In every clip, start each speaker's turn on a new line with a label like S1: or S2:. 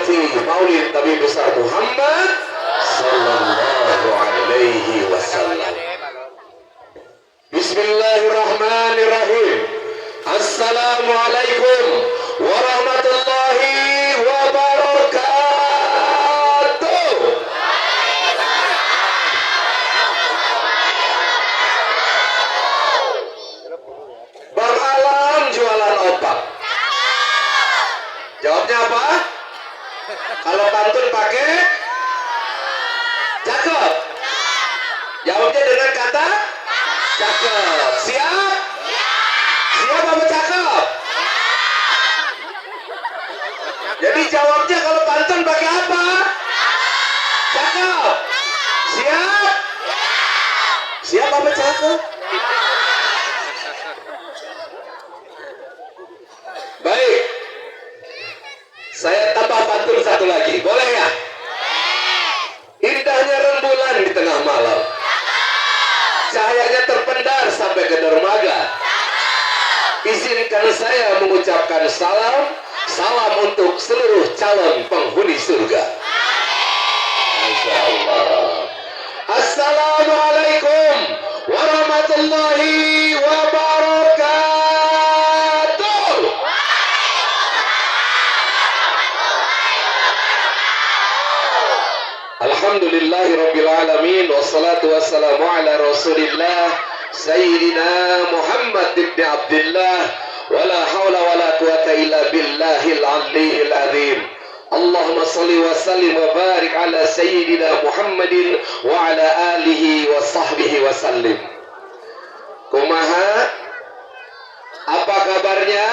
S1: hurmati Maulid Nabi besar Muhammad sallallahu alaihi wasallam. Bismillahirrahmanirrahim. Assalamualaikum warahmatullahi wabarakatuh. Bang Alam jualan opak. Jawabnya apa? Kalau pantun pakai cakep. Jawabnya dengan kata cakep. Siap? Siap apa cakep? Jadi jawabnya kalau pantun pakai apa? Cakep. Siap? Siap apa cakep? Baik. Saya tambah pantun satu lagi, boleh ya? Indahnya rembulan di tengah malam, cahayanya terpendar sampai ke dermaga. Izinkan saya mengucapkan salam untuk seluruh calon penghuni surga. Masya Allah. Assalamualaikum warahmatullahi wabarakatuh. Alhamdulillahi rabbil alamin, wassalatu wassalamu ala rasulillah Sayyidina Muhammad ibn Abdullah, wala hawla wala quwata illa billahil aliyyil azim. Allahumma salli wa sallim wa barik ala Sayyidina Muhammadin wa ala alihi wa sahbihi wa sallim. Kumaha? Apa kabarnya?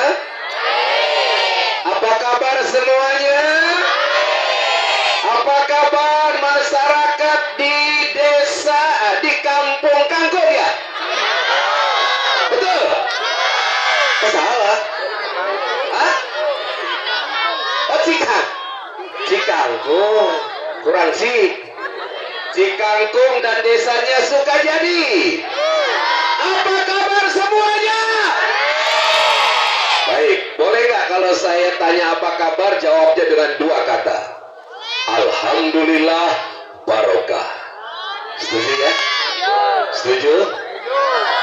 S1: Apa kabar semuanya? Apa kabar masyarakat di desa, di kampung Kangkung ya? Betul? Oh, salah? Hah? Oh, Cikangkung. Kurang sih. Cikangkung dan desanya Sukajadi. Apa kabar semuanya? Baik, boleh nggak kalau saya tanya apa kabar, jawabnya dengan dua kata. Alhamdulillah barokah. Setuju ya? Setuju?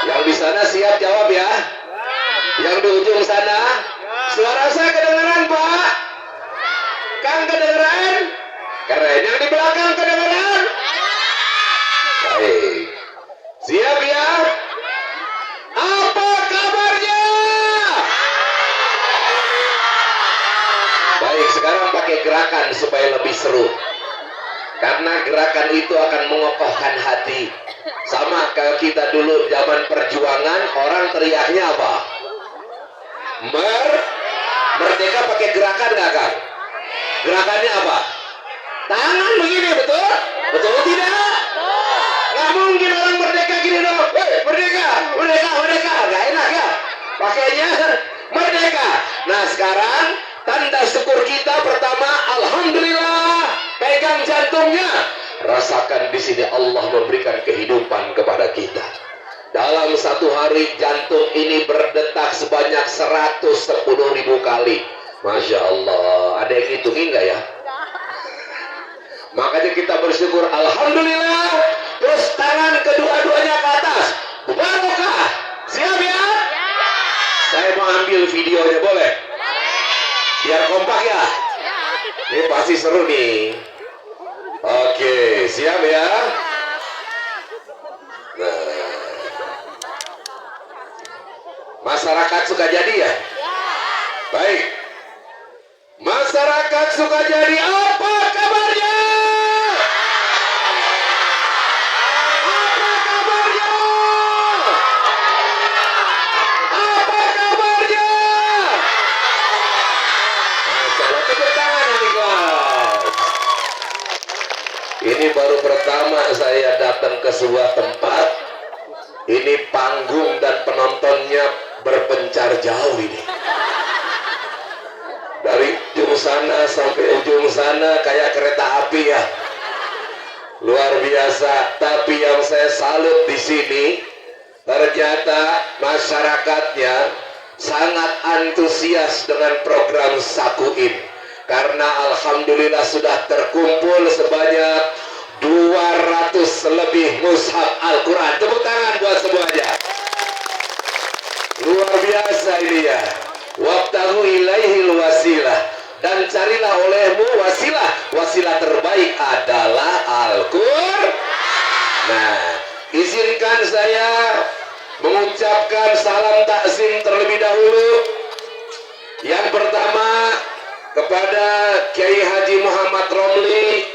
S1: Yang di sana siap jawab ya? Yang di ujung sana? Suara saya kedengeran Pak? Kang kedengeran? Keren. Yang di belakang kedengeran? Baik. Siap ya? Apa kabarnya? Baik, sekarang pakai gerakan supaya lebih seru. Karena gerakan itu akan mengokohkan hati. Sama kayak kita dulu zaman perjuangan, orang teriaknya apa? Merdeka pakai gerakan nggak Kang? Gerakannya apa? Tangan begini, betul? Betul tidak? Nggak mungkin orang merdeka gini dong. Merdeka, merdeka, merdeka. Nggak enak ya? Pakainya merdeka. Nah sekarang tanda syukur kita pertama, alhamdulillah, pegang jantungnya, rasakan di sini Allah memberikan kehidupan kepada kita. Dalam satu hari jantung ini berdetak sebanyak 110.000 kali. Masya Allah. Ada yang hitungin nggak ya? Makanya kita bersyukur, alhamdulillah. Terus tangan kedua-duanya ke atas, barokah. Siap ya? Saya mau ambil videonya, boleh? Biar kompak ya. Ini pasti seru nih. Oke, siap ya. Nah, masyarakat Sukajadi ya. Baik. Masyarakat Sukajadi, apa kabarnya? Apa kabarnya? Apa kabarnya? Masalah tepuk tangan ini kelas. Ini baru pertama saya datang ke sebuah tempat. Ini panggung dan penontonnya berpencar jauh ini. Dari ujung sana sampai ujung sana kayak kereta api ya. Luar biasa. Tapi yang saya salut di sini, ternyata masyarakatnya sangat antusias dengan program Sakuin. karena alhamdulillah sudah terkumpul sebanyak 200 lebih mushaf Al-Quran. Tepuk tangan buat semuanya. Luar biasa ini ya. Wabtahu ilaihil wasilah, dan carilah olehmu wasilah. Wasilah terbaik adalah Al-Quran. Nah, izinkan saya mengucapkan salam takzim terlebih dahulu. Yang pertama kepada Kiai Haji Muhammad Romli,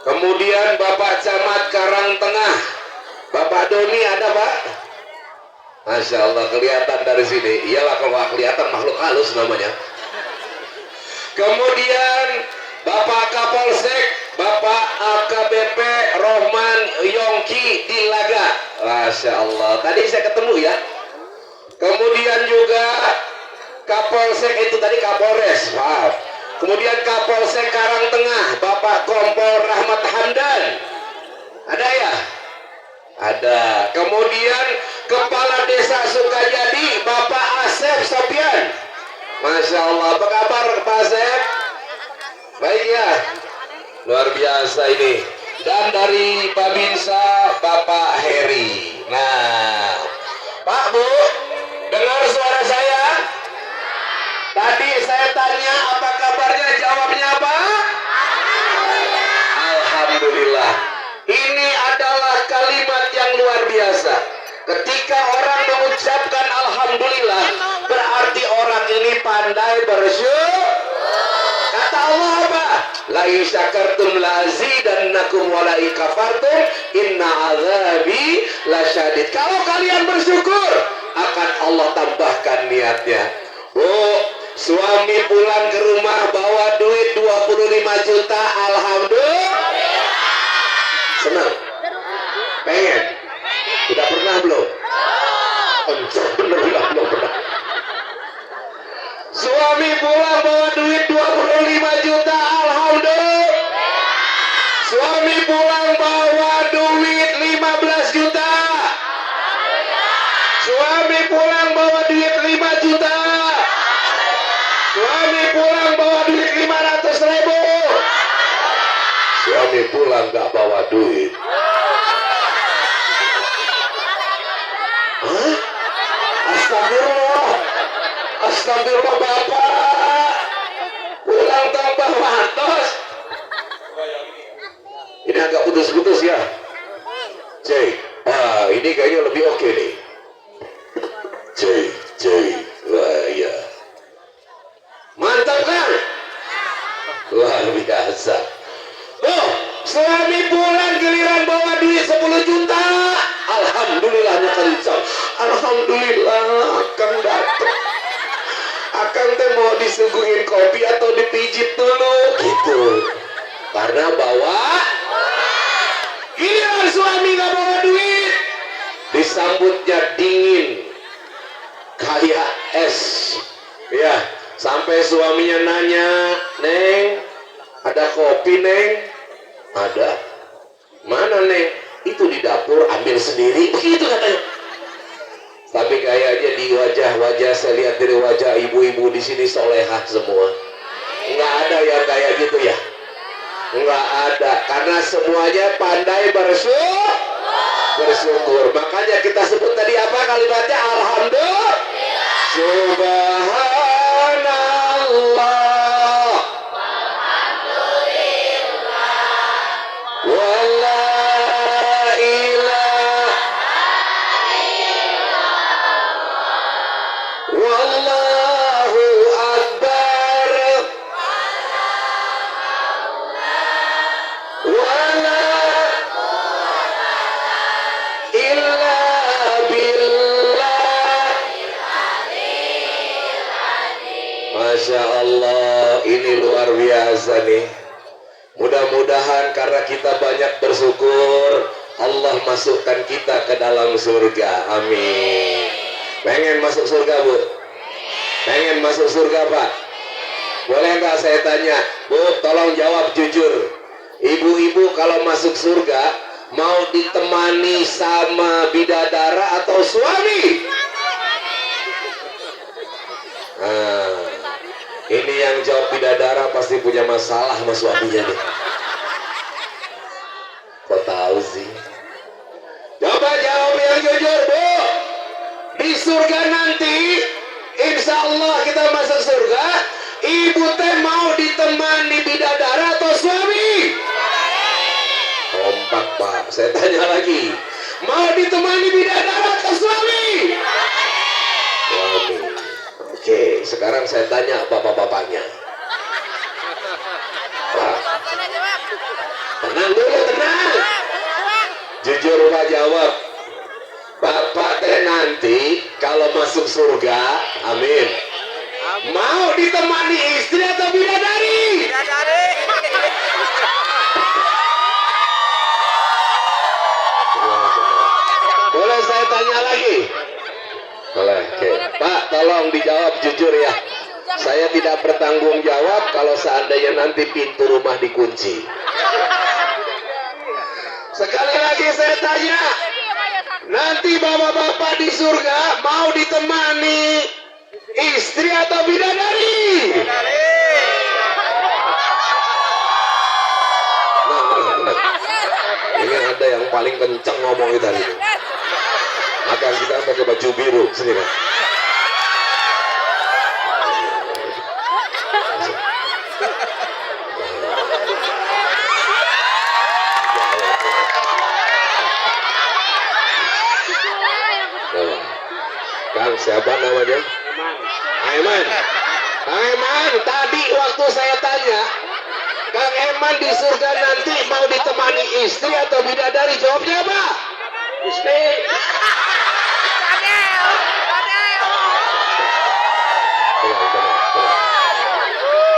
S1: kemudian Bapak Camat Karangtengah, Bapak Doni ada Pak? Masya Allah, kelihatan dari sini. Iyalah, kalau nggak kelihatan makhluk halus namanya. Kemudian Bapak Kapolsek, Bapak AKBP Rohman Yongki di Laga. Masya Allah, tadi saya ketemu ya. Kemudian juga Kapolsek itu tadi Kapolres, maaf. Kemudian Kapolsek Karangtengah, Bapak Kompol Rahmat Hamdan. Ada ya? Ada. Kemudian Kepala Desa Sukajadi, Bapak Asep Sopian. Masya Allah, apa kabar Pak Asep? Baik ya, luar biasa ini. Dan dari Babinsa, Bapak Heri. Nah, Pak Bu, dengar suara saya? Tadi saya tanya apa kabarnya, jawabnya apa? Alhamdulillah. Ini adalah kalimat yang luar biasa. Ketika orang mengucapkan alhamdulillah, berarti orang ini pandai bersyukur. Kata Allah apa? La in syakartum la azidannakum wa la in kafartum inna azabi lasyadid. Kalau kalian bersyukur, akan Allah tambahkan niatnya. Suami pulang ke rumah bawa duit 25 juta, alhamdulillah. Senang? Pengen? Udah pernah belum? Bener bilang belum pernah. Suami pulang bawa duit 25 juta, alhamdulillah. Suami pulang bawa duit 15 juta. Suami pulang bawa duit 5 juta. Suami pulang bawa duit 500.000. Suami pulang gak bawa duit. Hah? Astagfirullah. Astagfirullah Bapak. Pulang tanpa matos. Ini agak putus-putus ya. Cek. Ini kayaknya lebih oke nih. Cek. Wah ya. Mantap kan? Luar biasa. Suami pulang giliran bawa duit 10 juta. Alhamdulillahnya kencang. Alhamdulillah, Akang datang. Akang teh mau disuguhin kopi atau dipijit dulu gitu. Karena bawa. Giliran suami gak bawa duit, disambutnya dingin kayak es. Ya. Sampai suaminya nanya, Neng, ada kopi Neng? Ada. Mana Neng? Itu di dapur, ambil sendiri. Begitu katanya. Tapi kayaknya di wajah-wajah, saya lihat dari wajah ibu-ibu di sini solehah semua. Nggak ada yang kayak gitu ya? Nggak ada. Karena semuanya pandai bersyukur. Makanya kita sebut tadi apa kalimatnya? Alhamdulillah. Subhanallah. Masya Allah, ini luar biasa nih. Mudah-mudahan karena kita banyak bersyukur, Allah masukkan kita ke dalam surga. Amin. Pengen masuk surga Bu? Pengen masuk surga Pak? Boleh nggak saya tanya? Bu, tolong jawab jujur. Ibu-ibu kalau masuk surga, mau ditemani sama bidadara atau suami? Ini yang jawab bidadara pasti punya masalah sama suaminya nih. Kok tahu sih? Coba jawab yang jujur, Bu. Di surga nanti, insya Allah kita masuk surga. Ibu teh mau ditemani bidadara atau suami? Kompak, Pak. Saya tanya lagi. Mau ditemani bidadara atau suami? Suami. Oke, sekarang saya tanya bapak-bapaknya. Pak. Tenang dulu, tenang. Jujur Pak jawab. Bapak teh nanti kalau masuk surga, amin, mau ditemani istri atau bidadari? Bidadari. Boleh saya tanya lagi? Boleh. Oke. Pak, tolong dijawab jujur ya. Saya tidak bertanggung jawab kalau seandainya nanti pintu rumah dikunci. Sekali lagi saya tanya, nanti bapak-bapak di surga mau ditemani istri atau bidadari? Nah. Ini ada yang paling kenceng ngomong tadi. Maka kita pakai baju biru sini kan. Kang, siapa namanya? Eman. Kang Eman, tadi waktu saya tanya, Kang Eman di surga nanti mau ditemani istri atau bidadari? Jawabnya apa? Istri.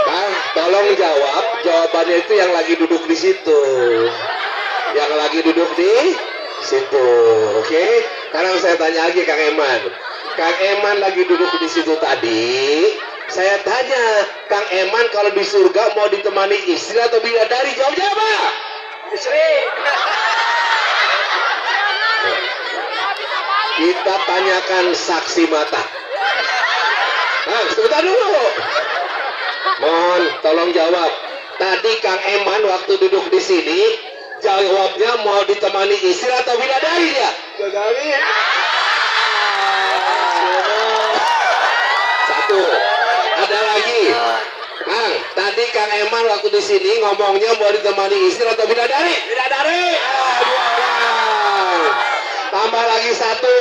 S1: Kang, tolong jawab. Jawabannya itu yang lagi duduk di situ. Yang lagi duduk di situ. Oke? Sekarang saya tanya lagi Kang Eman. Kang Eman lagi duduk di situ tadi. Saya tanya, Kang Eman kalau di surga mau ditemani istri atau bidadari? Jawabnya apa? Istri. Kita tanyakan saksi mata. Nah, sebentar dulu. Mohon tolong jawab. Tadi Kang Eman waktu duduk di sini, jawabnya mau ditemani istri atau bidadari dia? Bidadari. Satu. Ada lagi. Kang, tadi Kang Eman waktu di sini ngomongnya mau ditemani istri atau bidadari? Bidadari. Tambah lagi satu.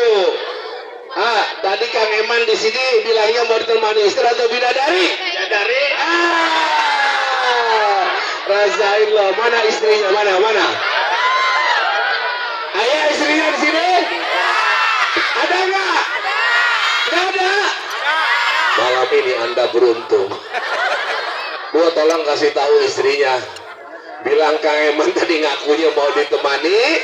S1: Tadi Kang Eman di sini bilangnya mau ditemani istri atau bidadari? Bidadari. Rasain loh, mana istrinya? Mana? Ayah istrinya di sini? Ada nggak? Nggak ada. Malam ini Anda beruntung. Bu, tolong kasih tahu istrinya. Bilang Kang Eman tadi ngakunya mau ditemani.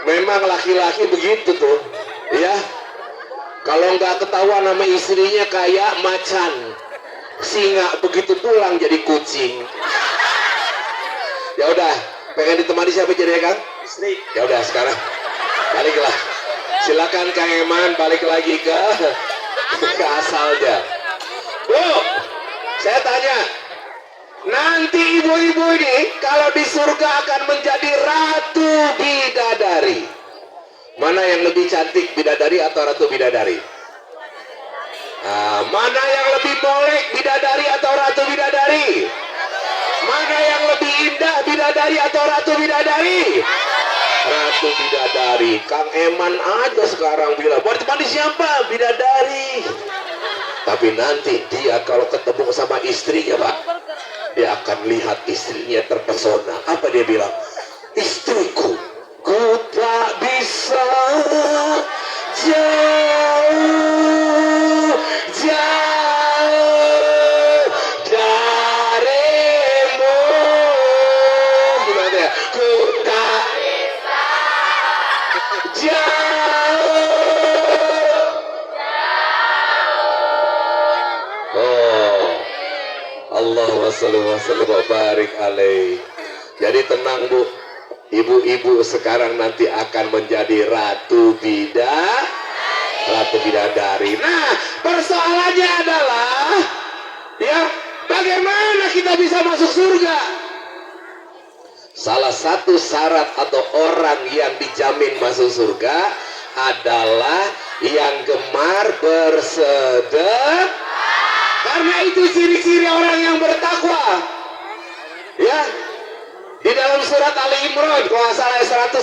S1: Memang laki-laki begitu tuh, ya. Kalau nggak ketahuan nama istrinya kayak macan, singa begitu pulang jadi kucing. Ya udah, pengen ditemani siapa jadi ya Kang? Istri. Ya udah sekarang baliklah. Silakan Kang Eman balik lagi ke asalnya. Bu, saya tanya, nanti ibu-ibu ini kalau di surga akan menjadi ratu bidadari. Mana yang lebih cantik, bidadari atau ratu bidadari? Mana yang lebih molek, bidadari atau ratu bidadari? Mana yang lebih indah, bidadari atau ratu bidadari? Ratu bidadari. Kang Eman aja sekarang bilang, mau ditemani siapa? Bidadari. Tapi nanti dia kalau ketemu sama istrinya Pak, dia akan lihat istrinya terpesona. Apa dia bilang? Istriku, ku tak bisa jauh darimu. Gimana ya? Ku tak bisa jauh. Allahumma sholli wa sallim wa barik alaih. Jadi tenang Bu, ibu-ibu sekarang nanti akan menjadi ratu bidadari. bisa masuk surga. Salah satu syarat atau orang yang dijamin masuk surga adalah yang gemar bersedekah. Karena itu ciri-ciri orang yang bertakwa. Ya, di dalam surat Ali Imran kalau salah 133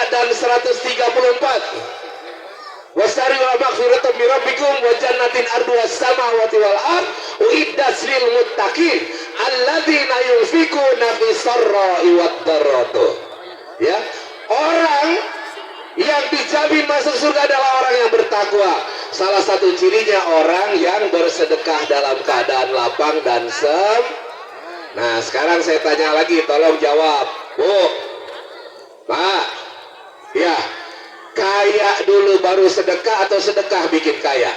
S1: dan 134. Wasari'u ila maghfiratin min rabbikum wa jannatin arduhas samawati wal ard uiddat lil muttaqin alladzina yunfikuna fis sarra'i wad dharrati. Ya, orang yang dijamin masuk surga adalah orang yang bertakwa. Salah satu cirinya orang yang bersedekah dalam keadaan lapang dan Nah, sekarang saya tanya lagi, tolong jawab, Bu, Pak. Ya, kaya dulu baru sedekah atau sedekah bikin kaya?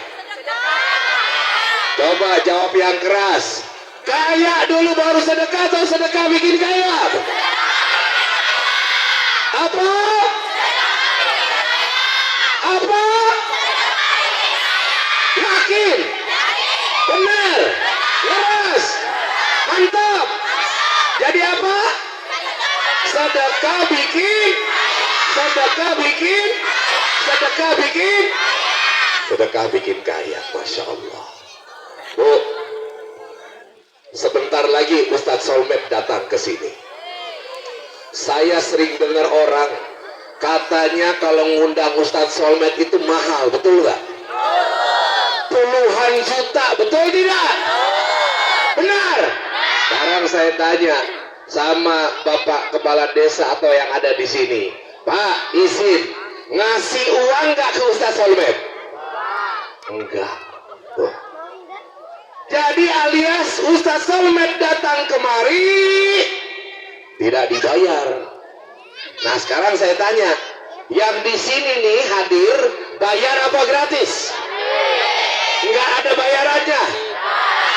S1: Coba jawab yang keras. Kaya dulu baru sedekah atau sedekah bikin kaya? Apa? Apa? Yakin? Benar? Leras? Mantap. Jadi apa? Sedekah bikin kaya. Masya Allah. Bu, sebentar lagi Ustadz Solmed datang ke sini. Saya sering dengar orang katanya kalau ngundang Ustadz Solmed itu mahal, betul nggak? Puluhan juta, betul tidak? Benar. Sekarang saya tanya sama Bapak Kepala Desa atau yang ada di sini, Pak, izin ngasih uang nggak ke Ustadz Solmed? Enggak. Tuh. Jadi alias Ustadz Solmed datang kemari tidak dibayar. Nah, sekarang saya tanya, yang di sini nih hadir bayar apa gratis? Enggak ada bayarannya,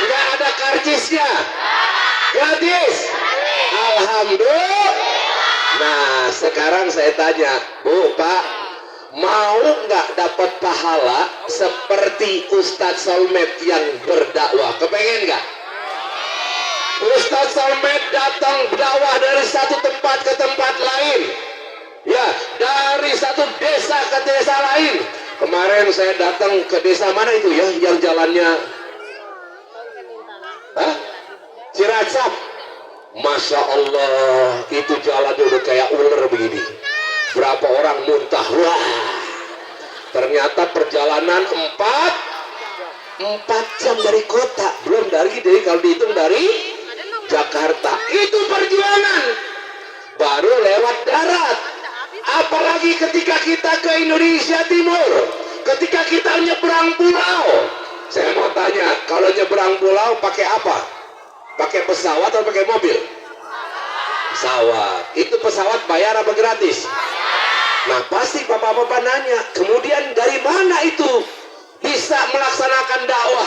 S1: enggak ada karcisnya, gratis. Alhamdulillah. Nah, sekarang saya tanya, Bu, Pak, mau nggak dapat pahala seperti Ustadz Solmed yang berdakwah? Kepengen nggak? Ustadz Solmed datang berdakwah dari satu tempat ke tempat lain, ya, dari satu desa ke desa lain. Kemarin saya datang ke desa mana itu ya, yang jalannya Cilacap. Masya Allah, itu jalan dulu kayak ular begini. Berapa orang muntah. Wah, ternyata perjalanan 4 jam dari kota. Belum dari kalau dihitung dari Jakarta. Itu perjuangan. Baru lewat darat. Apalagi ketika kita ke Indonesia Timur, ketika kita nyebrang pulau. Saya mau tanya, kalau nyebrang pulau pakai apa? Pakai pesawat atau pakai mobil? Pesawat. Itu pesawat bayar apa gratis? Nah, pasti bapak-bapak nanya, kemudian dari mana itu bisa melaksanakan dakwah?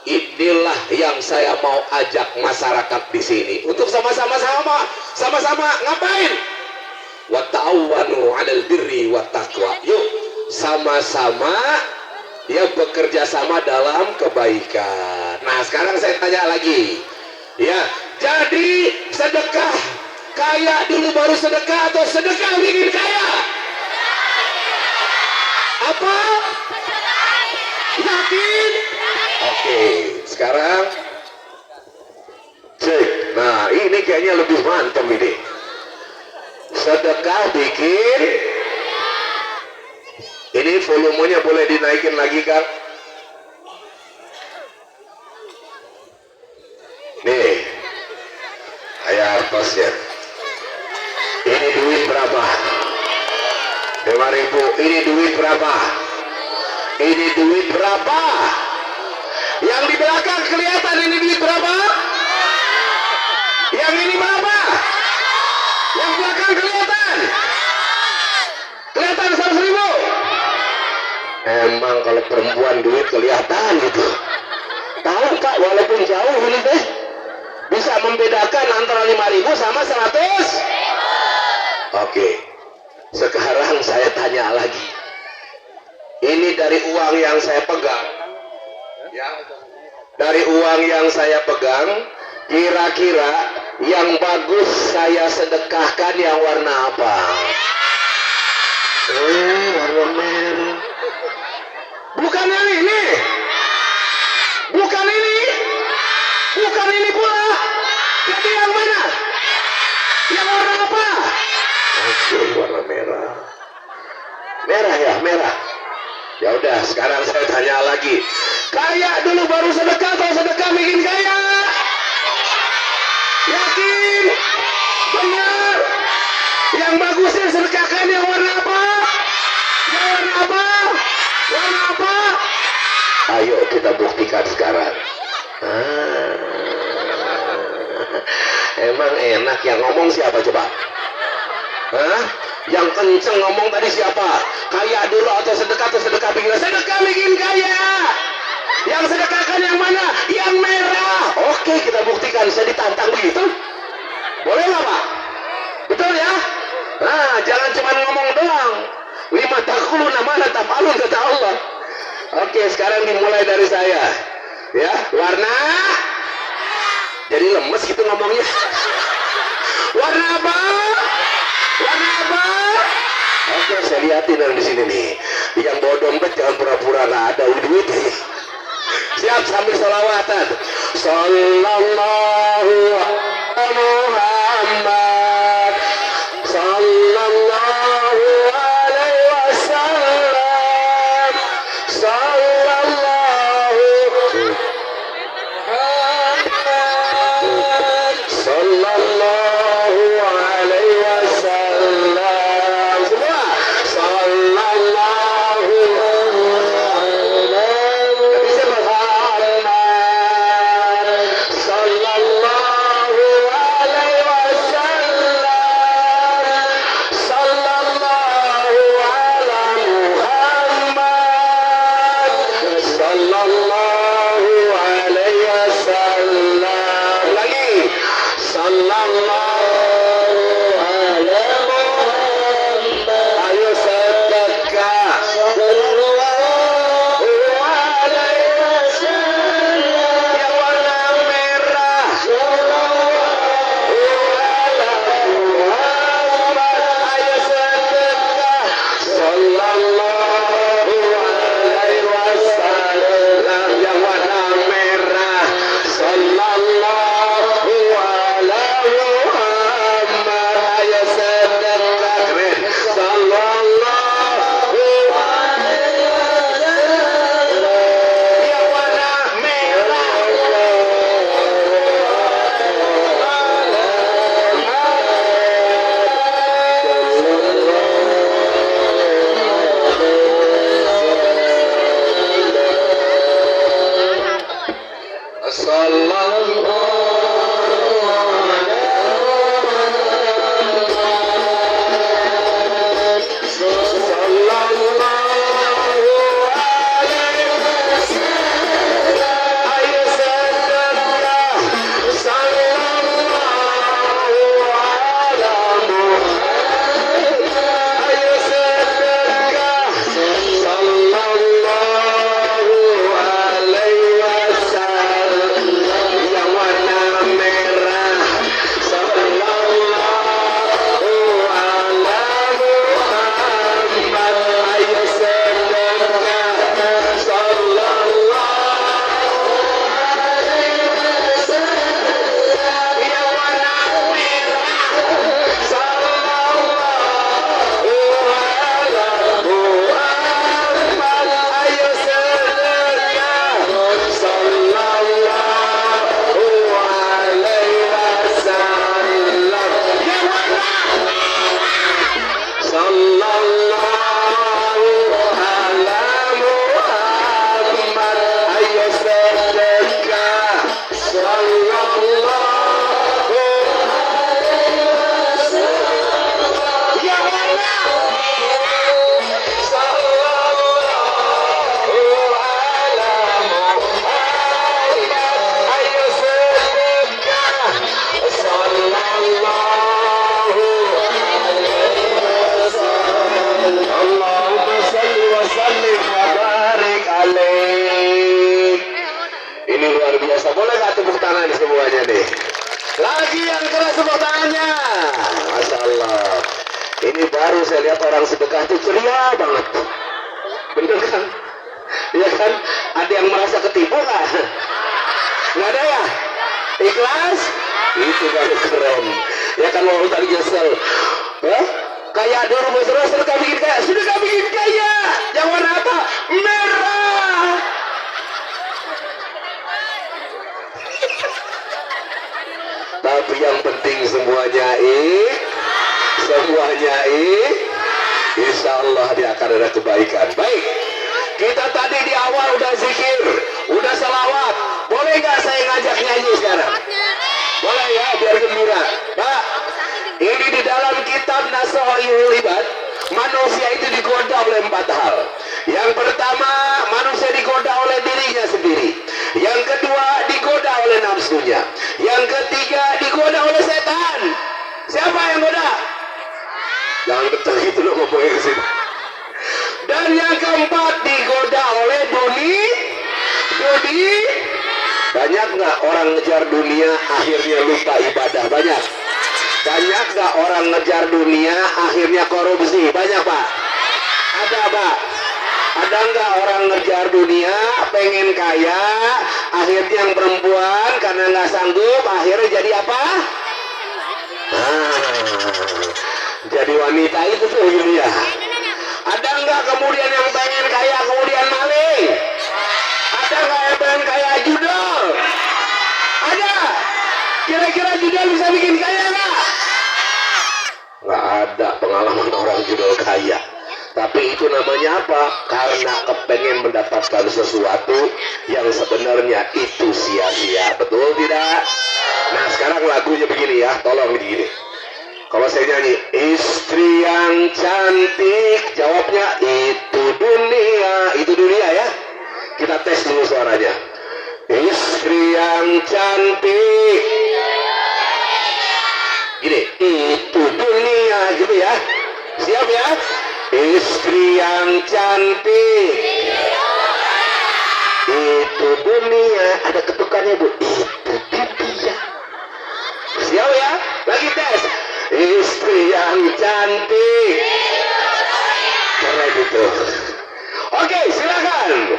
S1: Inilah yang saya mau ajak masyarakat di sini untuk sama-sama ngapain? Wa ta'awanu 'alal birri wat taqwa. Yuk, sama-sama ya bekerja sama dalam kebaikan. Nah, sekarang saya tanya lagi. Ya, jadi sedekah kaya dulu baru sedekah atau sedekah bikin kaya? Apa? Yakin? Oke, sekarang cek. Nah, ini kayaknya lebih mantap ini. Sedekah bikin. Ini volumenya boleh dinaikin lagi, Kang? Nih, ayah kosnya. Ini duit berapa? 5.000. Ini duit berapa? Ini duit berapa? Yang di belakang kelihatan ini duit berapa? Yang ini berapa? Yang belakang kelihatan? Kelihatan 100.000? Emang kalau perempuan duit kelihatan gitu. Tahu Kak, walaupun jauh ini deh, bisa membedakan antara 5.000 sama 100. Oke, sekarang saya tanya lagi. Ini dari uang yang saya pegang, ya, dari uang yang saya pegang, Kira-kira yang bagus saya sedekahkan yang warna apa? Warna merah. Bukan yang ini. Bukan ini. Bukan ini pula. Jadi yang mana? Yang warna apa? Oke, warna merah. Merah ya, merah. Ya udah, sekarang saya tanya lagi. Kaya dulu baru sedekah atau sedekah bikin kaya? Yakin? Benar? Yang bagusnya sedekahkan yang warna apa? Yang warna apa? Warna apa? Ayo kita buktikan sekarang. Emang enak yang ngomong siapa coba? Yang kenceng ngomong tadi siapa? Kaya dulu atau sedekah bikin kaya? Sedekah bikin kaya. Yang sedekahkan yang mana? Yang merah. Oke, kita buktikan. Saya ditantang begitu. Boleh nggak Pak? Betul ya? Nah, jangan cuma ngomong doang. Lima takuluna mana tafalun kata Allah. Oke, sekarang dimulai dari saya. Ya, warna. Jadi lemes gitu ngomongnya. Warna apa? Warna apa? Oke, saya lihatin yang di sini nih. Yang bawa dompet jangan pura-pura nggak ada duit. Siap sambil sholawatan. Sallallahu Muhammad. Sallallahu alaihi wasallam. Sallallahu Muhammad. Sallallahu alaihi wasallam. Semua. Sallallahu biasa. Boleh nggak tepuk tangan semuanya nih? Lagi yang keras tepuk tangannya. Masya Allah. Ini baru saya lihat orang sedekah itu ceria banget. Bener kan? Iya kan? Ada yang merasa ketipu nggak? Nggak ada ya? Ikhlas? Itu baru keren. Ya kan mau tadi nyesel. Kayak dulu bos sedekah bikin kaya. Sedekah bikin kaya. Yang warna apa? Merah. Tapi yang penting semuanya insya Allah dia akan ada kebaikan. Baik, kita tadi di awal udah zikir, udah salawat. Boleh nggak saya ngajak nyanyi sekarang? Boleh ya, biar gembira. Pak, ini di dalam kitab Nasihatul Ibad, manusia itu digoda oleh 4 hal. Yang pertama, manusia digoda oleh dirinya sendiri. Yang kedua, digoda oleh nafsunya. Yang ketiga, digoda oleh setan. Siapa yang goda? Jangan kencang itu loh ngomongnya ke sini. Dan yang keempat, digoda oleh dunia. Banyak nggak orang ngejar dunia akhirnya lupa ibadah? Banyak. Banyak nggak orang ngejar dunia akhirnya korupsi? Banyak Pak. Ada Pak. Ada nggak orang ngejar dunia pengen kaya akhirnya yang perempuan karena nggak sanggup akhirnya jadi apa? Jadi wanita itu tuh gitu ya. Ada nggak kemudian yang pengen kaya kemudian maling? Ada nggak yang pengen kaya judol? Ada. Kira-kira judol bisa bikin kaya nggak? Nggak ada pengalaman orang judol kaya. Tapi itu namanya apa? Karena kepengen mendapatkan sesuatu yang sebenarnya itu sia-sia. Betul tidak? Nah sekarang lagunya begini ya, tolong begini. Kalau saya nyanyi, istri yang cantik, jawabnya itu dunia ya. Kita tes dulu suaranya. Istri yang cantik, gini, itu dunia gitu ya. Siap ya? Istri yang cantik, itu dunia. Ada ketukannya Bu. Itu dunia. Siap ya? Lagi tes. Istri yang cantik. Keren itu. Oke, silakan.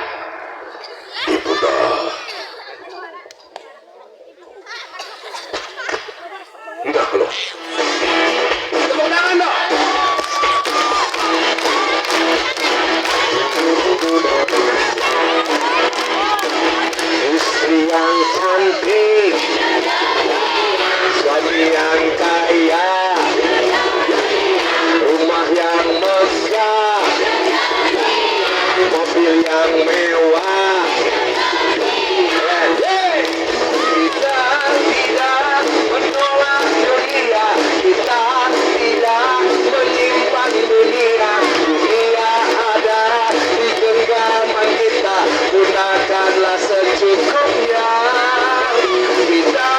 S1: Diputar. Enggak loh. Tepuk tangan dong. Istri yang cantik, suami yang kaya, rumah yang megah, mobil yang mewah. Kita tidak menolak dunia, kita tidak menyimpan dunia. Dunia ada di genggaman kita, gunakanlah secukupnya. Kita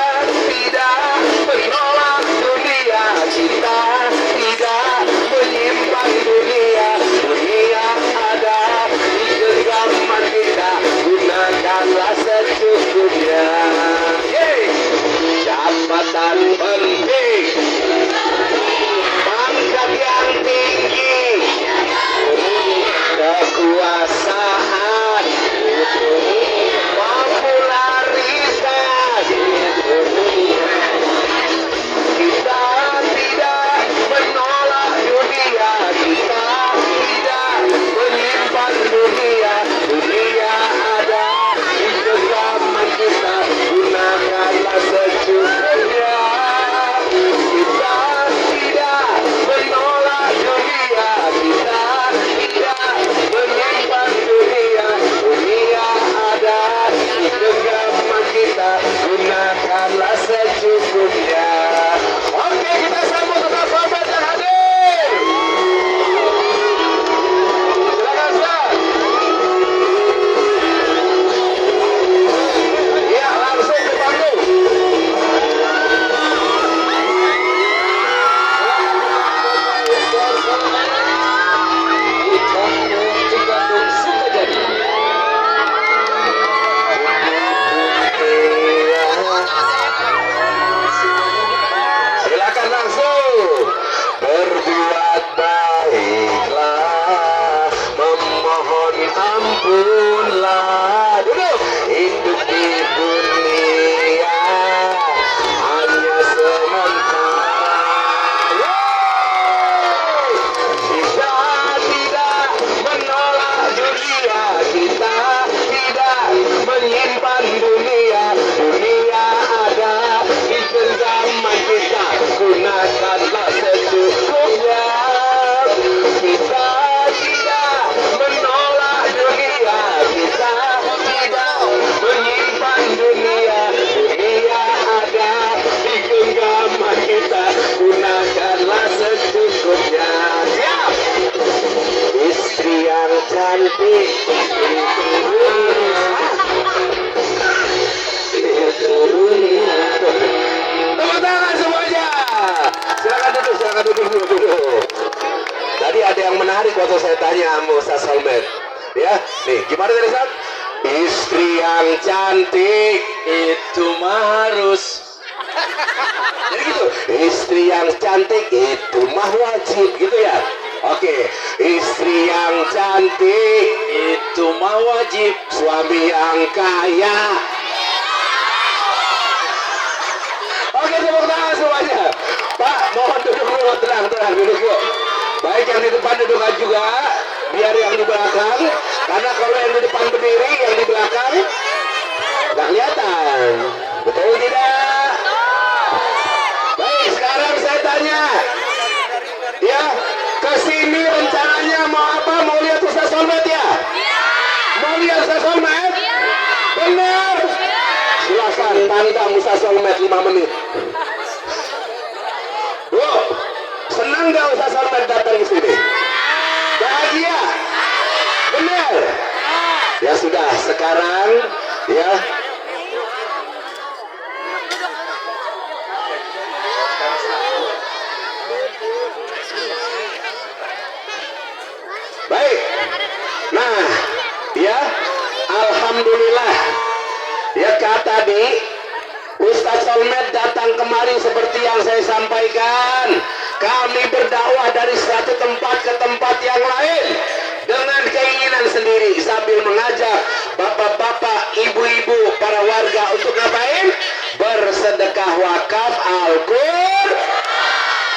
S1: tidak menolak dunia, kita tidak menyimpan dunia. Dunia ada di genggaman kita, gunakanlah secukupnya. Jabatan penting, pangkat yang tinggi, kekuasaan, mampu cantik. Tepuk tangan semuanya. Silakan duduk dulu. Tadi ada yang menarik waktu saya tanya sama Ustaz Solmed. Ya, nih gimana tadi Ustaz? Istri yang cantik itu mah harus. Jadi gitu. Istri yang cantik itu mah wajib gitu ya. Oke, istri yang cantik itu mah wajib. Suami yang kaya. Oke, tepuk tangan semuanya. Pak, mohon duduk dulu, tenang duduk yuk. Baik yang di depan duduk juga, biar yang di belakang. Karena kalau yang di depan berdiri, yang di belakang nggak kelihatan. Betul tidak? Baik, sekarang saya tanya. Ya, kesini rencananya mau apa? Mau lihat Ustaz Solmed ya? Mau lihat Ustaz Solmed? Benar? Silakan tantang Ustaz Solmed 5 menit. Bu, senang gak Ustaz Solmed datang ke sini? Bahagia? Benar? Ya sudah, sekarang ya. Baik. Nah, ya, alhamdulillah. Ya, kata tadi Ustaz Solmed datang kemari seperti yang saya sampaikan. Kami berdakwah dari satu tempat ke tempat yang lain dengan keinginan sendiri sambil mengajak bapak-bapak, ibu-ibu, para warga untuk ngapain? Bersedekah wakaf Al-Qur'an.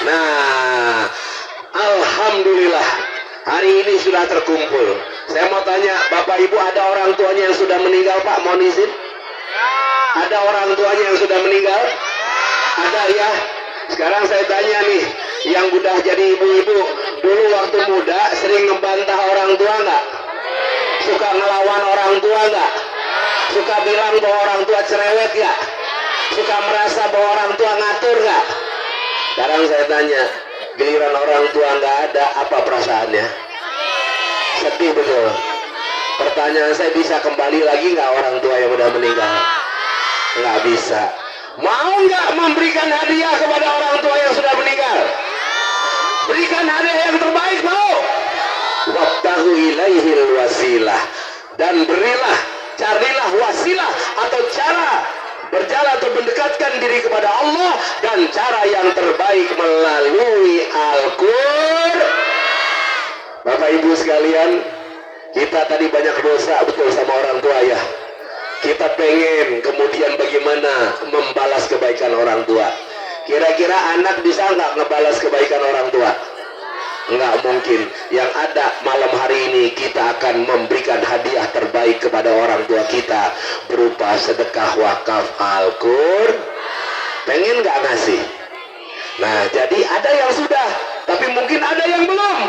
S1: Nah, alhamdulillah hari ini sudah terkumpul. Saya mau tanya, Bapak Ibu ada orang tuanya yang sudah meninggal Pak? Mohon izin. Ada orang tuanya yang sudah meninggal? Ada ya? Sekarang saya tanya nih, yang udah jadi ibu-ibu, dulu waktu muda sering ngebantah orang tua nggak? Suka ngelawan orang tua nggak? Suka bilang bahwa orang tua cerewet nggak? Suka merasa bahwa orang tua ngatur nggak? Sekarang saya tanya, giliran orang tua nggak ada, apa perasaannya? Sedih betul. Pertanyaan saya, bisa kembali lagi nggak orang tua yang udah meninggal? Nggak bisa. Mau nggak memberikan hadiah kepada orang tua yang sudah meninggal? Berikan hadiah yang terbaik, mau? Wabtahu ilaihil wasilah, dan berilah, carilah wasilah atau cara berjalan atau mendekatkan diri kepada Allah, dan cara yang terbaik melalui Al-Qur'an. Bapak Ibu sekalian, kita tadi banyak dosa betul sama orang tua ya. Kita pengen kemudian bagaimana membalas kebaikan orang tua. Kira-kira anak bisa nggak ngebalas kebaikan orang tua? Nggak mungkin. Yang ada malam hari ini kita akan memberikan hadiah terbaik kepada orang tua kita berupa sedekah wakaf Al-Qur'an. Pengen nggak ngasih? Nah, jadi ada yang sudah, tapi mungkin ada yang belum.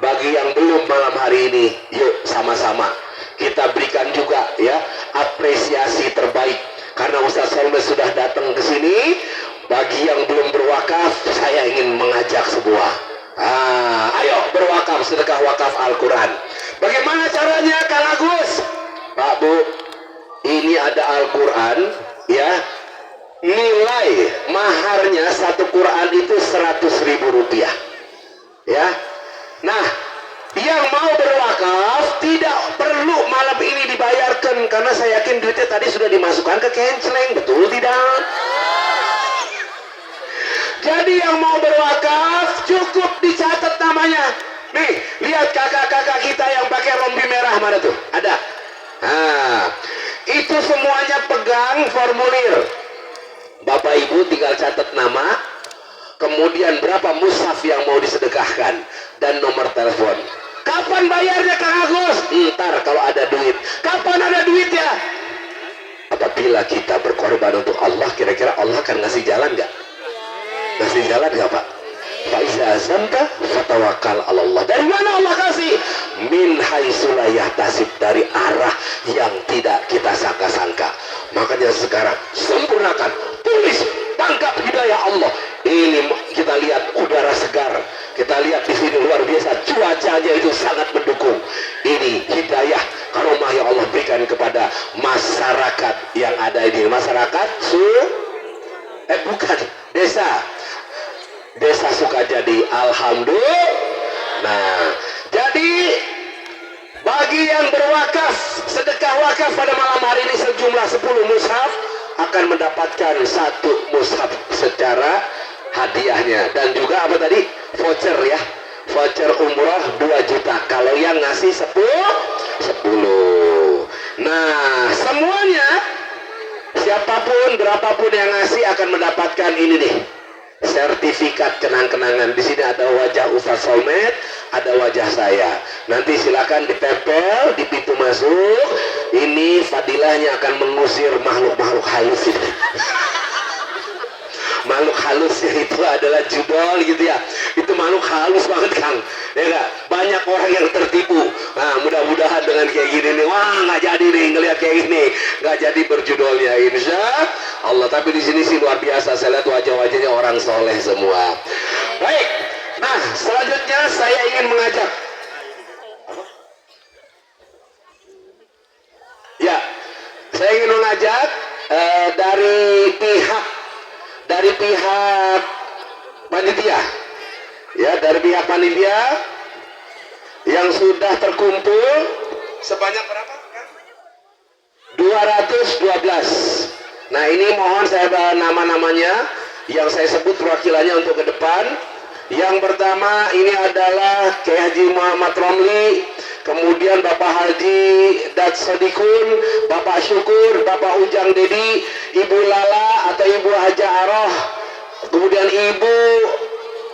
S1: Bagi yang belum malam hari ini, yuk sama-sama kita berikan juga ya apresiasi terbaik, karena Ustaz Solmed sudah datang ke sini. Bagi yang belum berwakaf, saya ingin mengajak sebuah, ayo berwakaf, sedekah wakaf Al-Quran. Bagaimana caranya Kang Agus? Pak Bu, ini ada Al-Quran ya, nilai maharnya satu Quran itu 100.000 rupiah ya. Nah, yang mau berwakaf tidak perlu malam ini dibayarkan, karena saya yakin duitnya tadi sudah dimasukkan ke kenceleng, betul tidak? Jadi yang mau berwakaf cukup dicatat namanya. Nih, lihat kakak-kakak kita yang pakai rompi merah mana tuh? Ada. Nah, itu semuanya pegang formulir. Bapak Ibu tinggal catat nama, kemudian berapa mushaf yang mau disedekahkan, dan nomor telepon. Kapan bayarnya Kang Agus? Ntar kalau ada duit. Kapan ada duit ya? Apabila kita berkorban untuk Allah, kira-kira Allah akan ngasih jalan nggak? Ngasih jalan nggak Pak? Faiza azamta fatawakal Allah. Dari mana Allah kasih? Min haitsu la yahtasib, dari arah yang tidak kita sangka-sangka. Makanya sekarang sempurnakan, tulis, tangkap hidayah Allah. Ini kita lihat udara segar, kita lihat di sini luar biasa, cuacanya itu sangat mendukung. Ini masyarakat yang ada di masyarakat bukan desa Sukajadi. Alhamdulillah. Nah, jadi bagi yang berwakaf, sedekah wakaf pada malam hari ini sejumlah 10 mushaf akan mendapatkan 1 mushaf secara hadiahnya, dan juga apa tadi, voucher ya, voucher umroh 2 juta kalau yang ngasih 10. Nah, semuanya siapapun berapapun yang ngasih akan mendapatkan ini nih, sertifikat kenang-kenangan. Di sini ada wajah Ustaz Solmed, ada wajah saya. Nanti silakan ditempel di pintu masuk. Ini fadilahnya akan mengusir makhluk-makhluk halus itu. Makhluk halusnya itu adalah judol gitu ya. Itu makhluk halus banget Kang. Ya gak? Banyak orang yang tertipu. Nah, mudah-mudahan dengan kayak gini nih, wah nggak jadi nih ngeliat kayak gini, nggak jadi berjudolnya insya Allah. Tapi di sini sih luar biasa. Saya lihat wajah-wajahnya orang soleh semua. Baik. Nah, selanjutnya saya ingin mengajak. Ya, saya ingin mengajak dari pihak panitia, ya, dari pihak panitia yang sudah terkumpul sebanyak berapa? 212. Nah, ini mohon saya nama-namanya yang saya sebut perwakilannya untuk ke depan. Yang pertama ini adalah Kiai Haji Muhammad Romli, kemudian Bapak Haji Dat Sodikun, Bapak Syukur, Bapak Ujang Dedi, Ibu Lala atau Ibu Haja Aroh, kemudian Ibu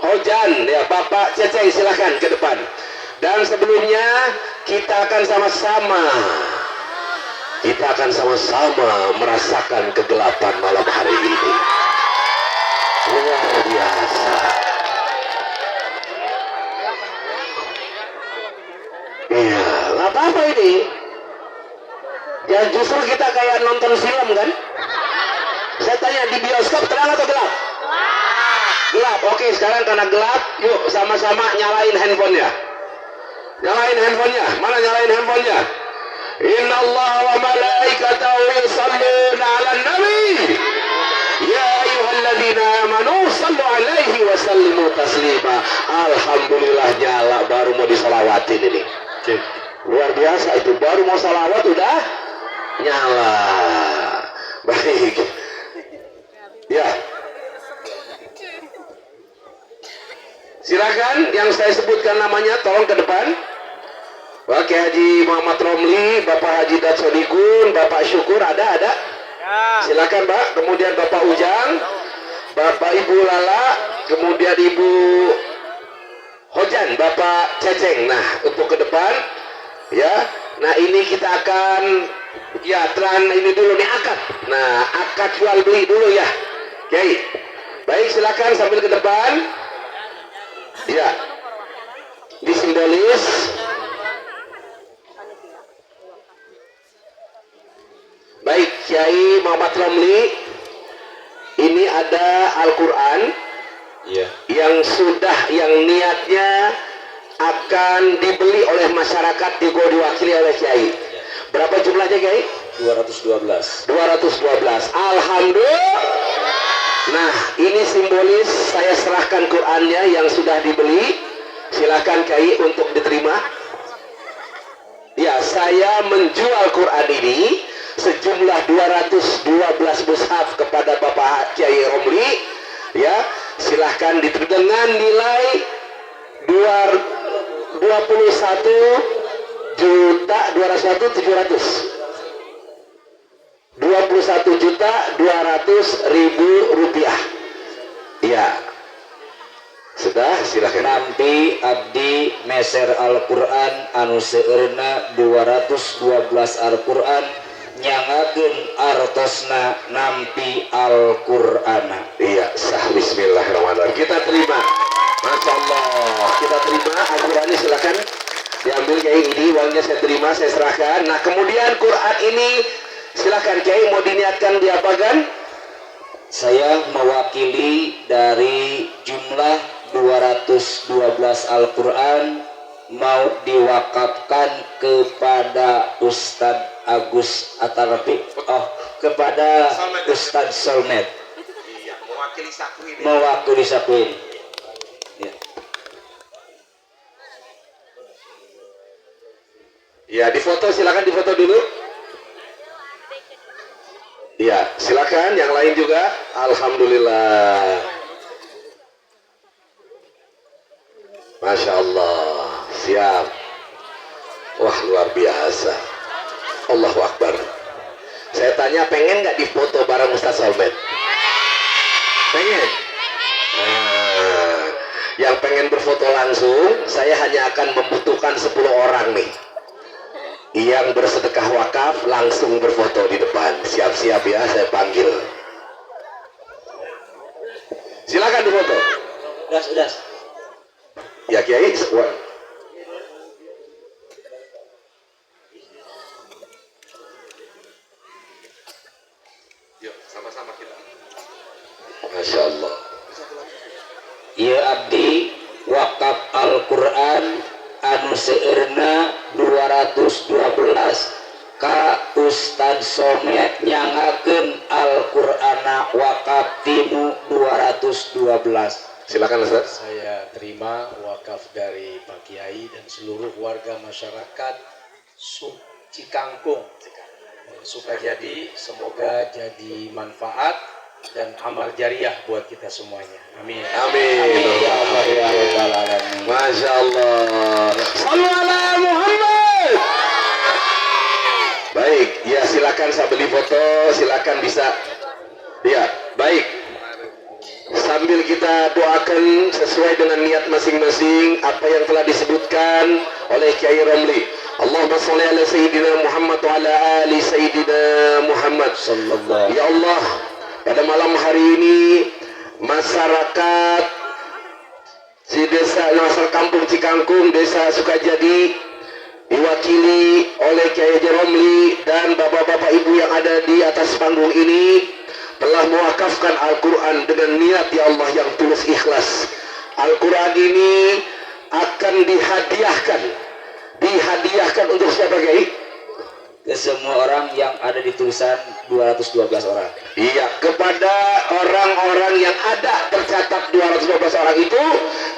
S1: Hojan, ya, Bapak Ceceng, silahkan ke depan. Dan sebelumnya kita akan sama-sama merasakan kegelapan malam hari ini. Luar biasa. Iya, nggak apa-apa ini. Ya justru kita kayak nonton film kan. Saya tanya, di bioskop terang atau gelap? Gelap. Oke, sekarang karena gelap, yuk sama-sama nyalain handphonenya. Nyalain handphonenya. Mana nyalain handphonenya? Inna Allah wa malaikatahu yusalluna 'alan nabi. Ya ayyuhalladzina amanu sallu 'alaihi wa sallimu taslima. Alhamdulillah nyala, baru mau disolawatin ini. Luar biasa itu, baru mau salawat udah nyala. Baik. Ya. Silakan yang saya sebutkan namanya tolong ke depan. Pak Haji Muhammad Romli, Bapak Haji Dat Sodikun, Bapak Syukur, ada? Silakan Pak. Kemudian Bapak Ujang, Bapak Ibu Lala, kemudian Ibu Hojan, Bapak Ceceng. Nah, untuk ke depan ya. Nah, ini kita akan ini dulu nih akad. Nah, akad jual beli dulu ya. Oke. Baik, silakan sambil ke depan. Ya. Disimbolis. Baik, Kiai Muhammad Romli, ini ada Al-Quran yang niatnya akan dibeli oleh masyarakat, diwakili oleh Kiai. Berapa jumlahnya Kiai? 212. Alhamdulillah. Nah, ini simbolis saya serahkan Qurannya yang sudah dibeli. Silakan Kiai untuk diterima. Ya, saya menjual Quran ini sejumlah 212 mushaf kepada Bapak Kiai Romli, ya, silahkan diterima dengan nilai 21.200.000 rupiah. Ya, sudah, silahkan.
S2: Nampi abdi meser Al-Quran anu seueurna 212 Al-Quran nyangakeun artosna nampi Al-Qur'ana.
S1: Iya, sah. Bismillahirrahmanirrahim. Kita terima. Masya Allah. Kita terima Al-Quran ini, silakan diambil Kiai. Ini uangnya saya terima, saya serahkan. Nah, kemudian Quran ini silakan Kiai, mau diniatkan diapakan?
S2: Saya mewakili dari jumlah 212 Al-Quran mau diwakafkan kepada Ustadz Agus Atarfi, kepada Ustadz Solmed.
S1: Iya, mewakili Saku ini.
S2: Mewakili Saku ini. Ya.
S1: Ya, difoto, silakan difoto dulu. Ya, silakan yang lain juga. Alhamdulillah. Masya Allah, siap. Wah, luar biasa. Allahu Akbar. Saya tanya, pengen nggak difoto bareng Ustaz Solmed? Pengen? Nah, yang pengen berfoto langsung, saya hanya akan membutuhkan 10 orang nih yang bersedekah wakaf langsung berfoto di depan. Siap-siap ya, saya panggil. Silakan difoto.
S2: Udah.
S1: Ya Kiai. Yuk, sama-sama kita. Masya Allah.
S2: Ya abdi wakaf Al-Quran anu seueurna 212 ka Ustadz Somet nyangakeun Al-Qur'ana wakaf tinu 212.
S1: Silakan Ustaz.
S3: Saya terima wakaf dari Pak Kiai dan seluruh warga masyarakat Cikangkung. Sukajadi, semoga jadi manfaat dan amal jariah buat kita semuanya. Amin.
S1: Amin.
S2: Ya Allah ya Rabbal alamin.
S1: Masya Allah. Sallu ala Muhammad. Baik, ya silakan saya beli foto, silakan bisa. Ya, baik. Sambil kita doakan sesuai dengan niat masing-masing apa yang telah disebutkan oleh Kiai Romli. Allahumma sholli ala sayyidina Muhammad wa ala ali sayyidina Muhammad sallallahu. Ya Allah, pada malam hari ini masyarakat di masyarakat kampung Cikangkung, desa Sukajadi diwakili oleh Kiai Romli dan bapak-bapak ibu yang ada di atas panggung ini telah mewakafkan Al-Quran dengan niat ya Allah yang tulus ikhlas. Al-Quran ini akan dihadiahkan untuk siapa Kiai?
S2: Ke semua orang yang ada di tulisan 212 orang.
S1: Iya, kepada orang-orang yang ada tercatat 212 orang itu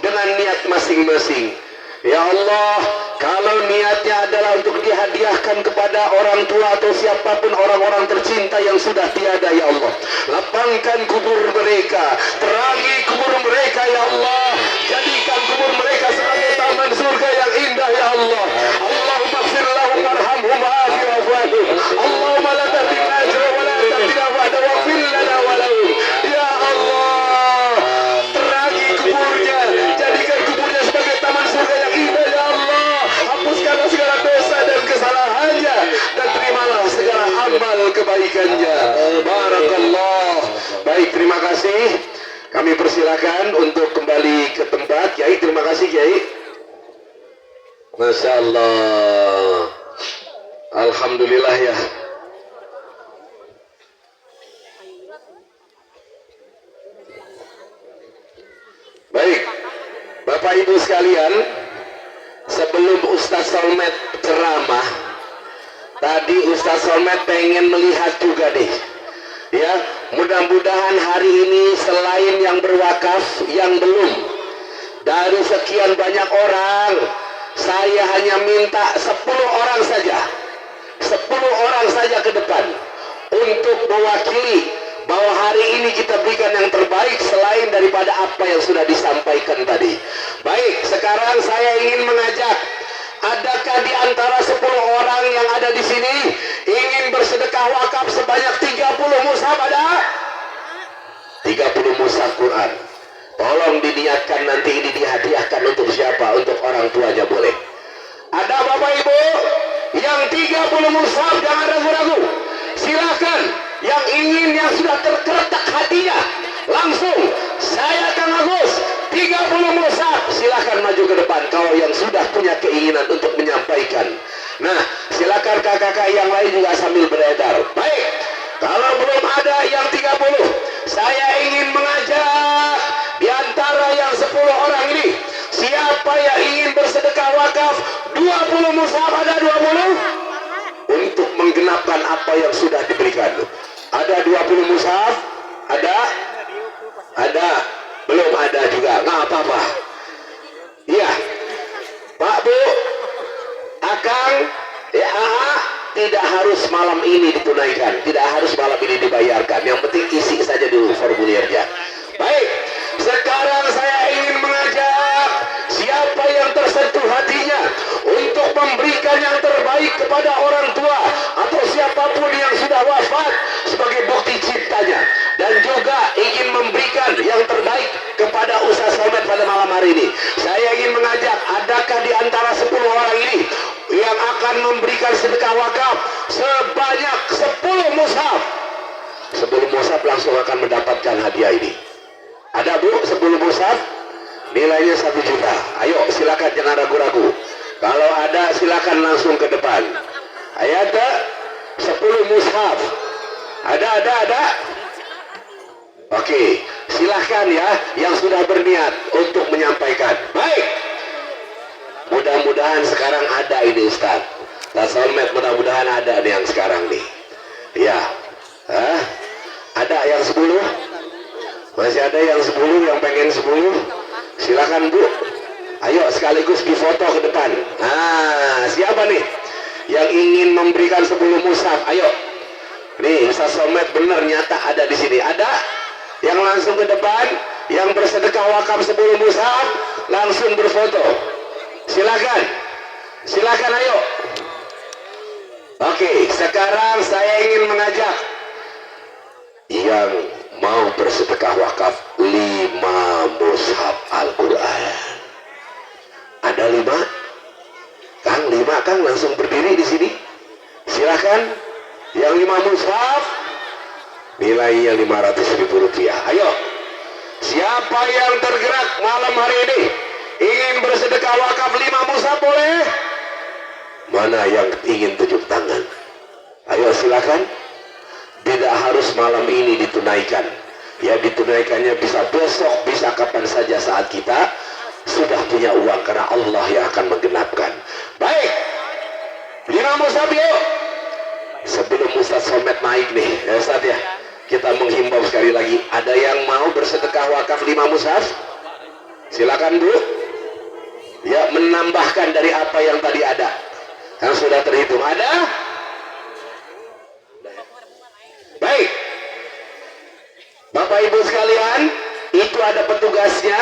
S1: dengan niat masing-masing. Ya Allah, kalau niatnya adalah untuk dihadiahkan kepada orang tua atau siapapun orang-orang tercinta yang sudah tiada ya Allah, lapangkan kubur mereka, terangi kubur mereka ya Allah, jadikan kubur mereka sebagai taman surga yang indah ya Allah. Allahumma ighfir lahum warhamhum wa'afi wa'fu. Allahumma la tahdina ajra wa la tahdina ba'da waghfir lana wa lahum. Ya Allah, terangi kuburnya, jadikan kuburnya sebagai taman surga yang indah ya Allah. Hapuskanlah segala dosa dan kesalahannya dan terimalah segala amal kebaikannya. Barakallah. Baik, terima kasih. Kami persilakan untuk kembali ke tempat. Kiai, terima kasih Kiai. Masya Allah. Alhamdulillah ya. Baik, Bapak Ibu sekalian, sebelum Ustaz Solmed ceramah, tadi Ustaz Solmed pengen melihat juga deh. Ya, mudah-mudahan hari ini selain yang berwakaf, yang belum, dari sekian banyak orang, saya hanya minta 10 orang saja, 10 orang saja ke depan untuk mewakili bahwa hari ini kita berikan yang terbaik selain daripada apa yang sudah disampaikan tadi. Baik, sekarang saya ingin mengajak, adakah di antara 10 orang yang ada di sini ingin bersedekah wakaf sebanyak 30 mushaf? Ada 30 mushaf Quran. Tolong diniatkan nanti ini dihadiahkan untuk siapa? Untuk orang tuanya boleh. Ada Bapak Ibu yang 30 mushaf, jangan ragu-ragu. Silakan yang ingin, yang sudah terkeretak hatinya, langsung saya Kang Agus 30 mushaf, silakan maju ke depan kalau yang sudah punya keinginan untuk menyampaikan. Nah, silakan kakak-kakak yang lain juga sambil beredar. Baik, kalau belum ada yang 30, saya ingin mengajak di antara yang 10 orang ini, siapa yang ingin bersedekah wakaf 20 mushaf? Ada 20 untuk menggenapkan apa yang sudah diberikan. Ada 20 mushaf? Ada? Belum ada juga, nggak apa-apa. Iya, Pak Bu, Akang, ya, tidak harus malam ini ditunaikan, tidak harus malam ini dibayarkan. Yang penting isi saja dulu formulirnya. Baik, sekarang saya ingin mengajak siapa yang tersentuh hatinya untuk memberikan yang terbaik kepada orang tua atau siapapun yang sudah wafat sebagai bukti cintanya, dan juga ingin memberikan yang terbaik kepada Ustaz Somad pada malam hari ini. Saya ingin mengajak, adakah di antara 10 orang ini yang akan memberikan sedekah wakaf sebanyak 10 mushaf? 10 mushaf langsung akan mendapatkan hadiah ini. Ada Bu, 10 mushaf nilainya 1 juta. Ayo silakan, jangan ragu-ragu. Kalau ada silakan langsung ke depan. Ayo, ada 10 mushaf. Ada. Oke, silahkan ya yang sudah berniat untuk menyampaikan. Baik, mudah-mudahan sekarang ada ini Ustaz Somad, mudah-mudahan ada nih yang sekarang nih. Ya, ada yang 10? Masih ada yang 10, yang pengen 10? Silakan Bu. Ayo sekaligus difoto ke depan. Siapa nih yang ingin memberikan 10 mushaf? Ayo. Nih, Ustaz Somad bener nyata ada di sini. Ada yang langsung ke depan, yang bersedekah wakaf 10 mushaf langsung berfoto. Silakan ayo. Oke, sekarang saya ingin mengajak yang mau bersedekah wakaf 5 mushaf Al-Quran. Ada 5? Kang, 5 Kang langsung berdiri di sini. Silakan. Yang 5 mushaf nilainya Rp500.000. Ayo, siapa yang tergerak malam hari ini ingin bersedekah wakaf 5 mushaf boleh? Mana yang ingin tunjuk tangan? Ayo silakan. Tidak harus malam ini ditunaikan. Ya, ditunaikannya bisa besok, bisa kapan saja saat kita sudah punya uang, karena Allah yang akan menggenapkan. Baik, 5 mushaf yuk. Sebelum Ustaz Somad naik nih, ya Ustaz ya, kita menghimbau sekali lagi, ada yang mau bersedekah wakaf 5 mushaf? Silakan Bu. Ya, menambahkan dari apa yang tadi ada, yang sudah terhitung. Ada? Baik, Bapak Ibu sekalian, itu ada petugasnya.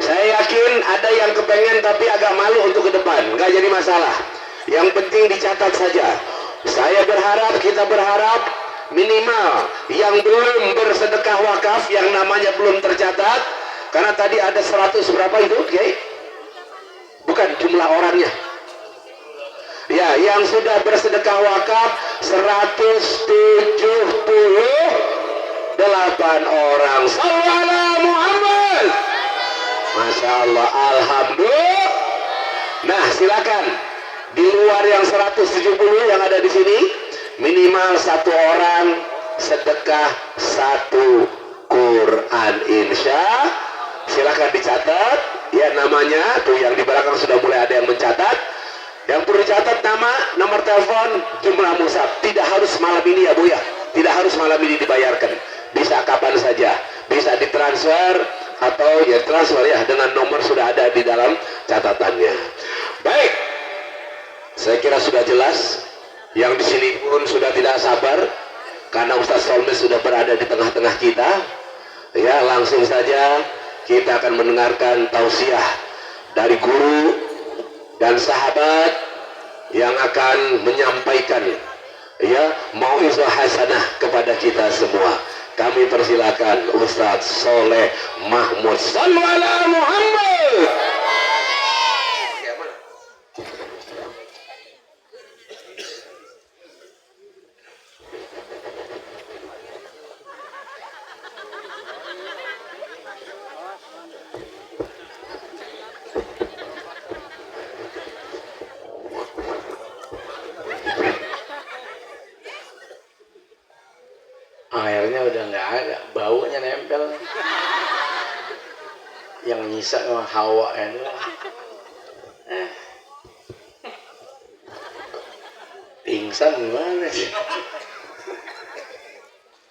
S1: Saya yakin ada yang kepengen tapi agak malu untuk ke depan. Nggak jadi masalah, yang penting dicatat saja. Saya berharap, kita berharap minimal yang belum bersedekah wakaf, yang namanya belum tercatat, karena tadi ada 100 berapa itu, Kiai? Bukan jumlah orangnya. Ya, yang sudah bersedekah wakaf 178 orang. Sallallahu Muhammad. Masya Allah, alhamdulillah. Nah, silakan. Di luar yang 170 yang ada di sini, minimal 1 orang sedekah 1 Quran, insya. Silakan dicatat ya namanya tuh, yang di belakang sudah mulai ada yang mencatat. Yang perlu dicatat nama, nomor telepon, jumlah mushaf. Tidak harus malam ini ya Bu ya, tidak harus malam ini dibayarkan, bisa kapan saja, bisa ditransfer atau ya transfer ya dengan nomor sudah ada di dalam catatannya. Baik, saya kira sudah jelas. Yang di sini pun sudah tidak sabar karena Ustaz Somad sudah berada di tengah-tengah kita. Ya, langsung saja kita akan mendengarkan tausiah dari guru dan sahabat yang akan menyampaikan ya mau'izah hasanah kepada kita semua. Kami persilakan Ustaz Soleh Mahmud. Shallu ala Muhammad.
S3: Airnya udah nggak ada, baunya nempel. Yang nyisa sama hawa itu. Pingsan. Hasan mana sih?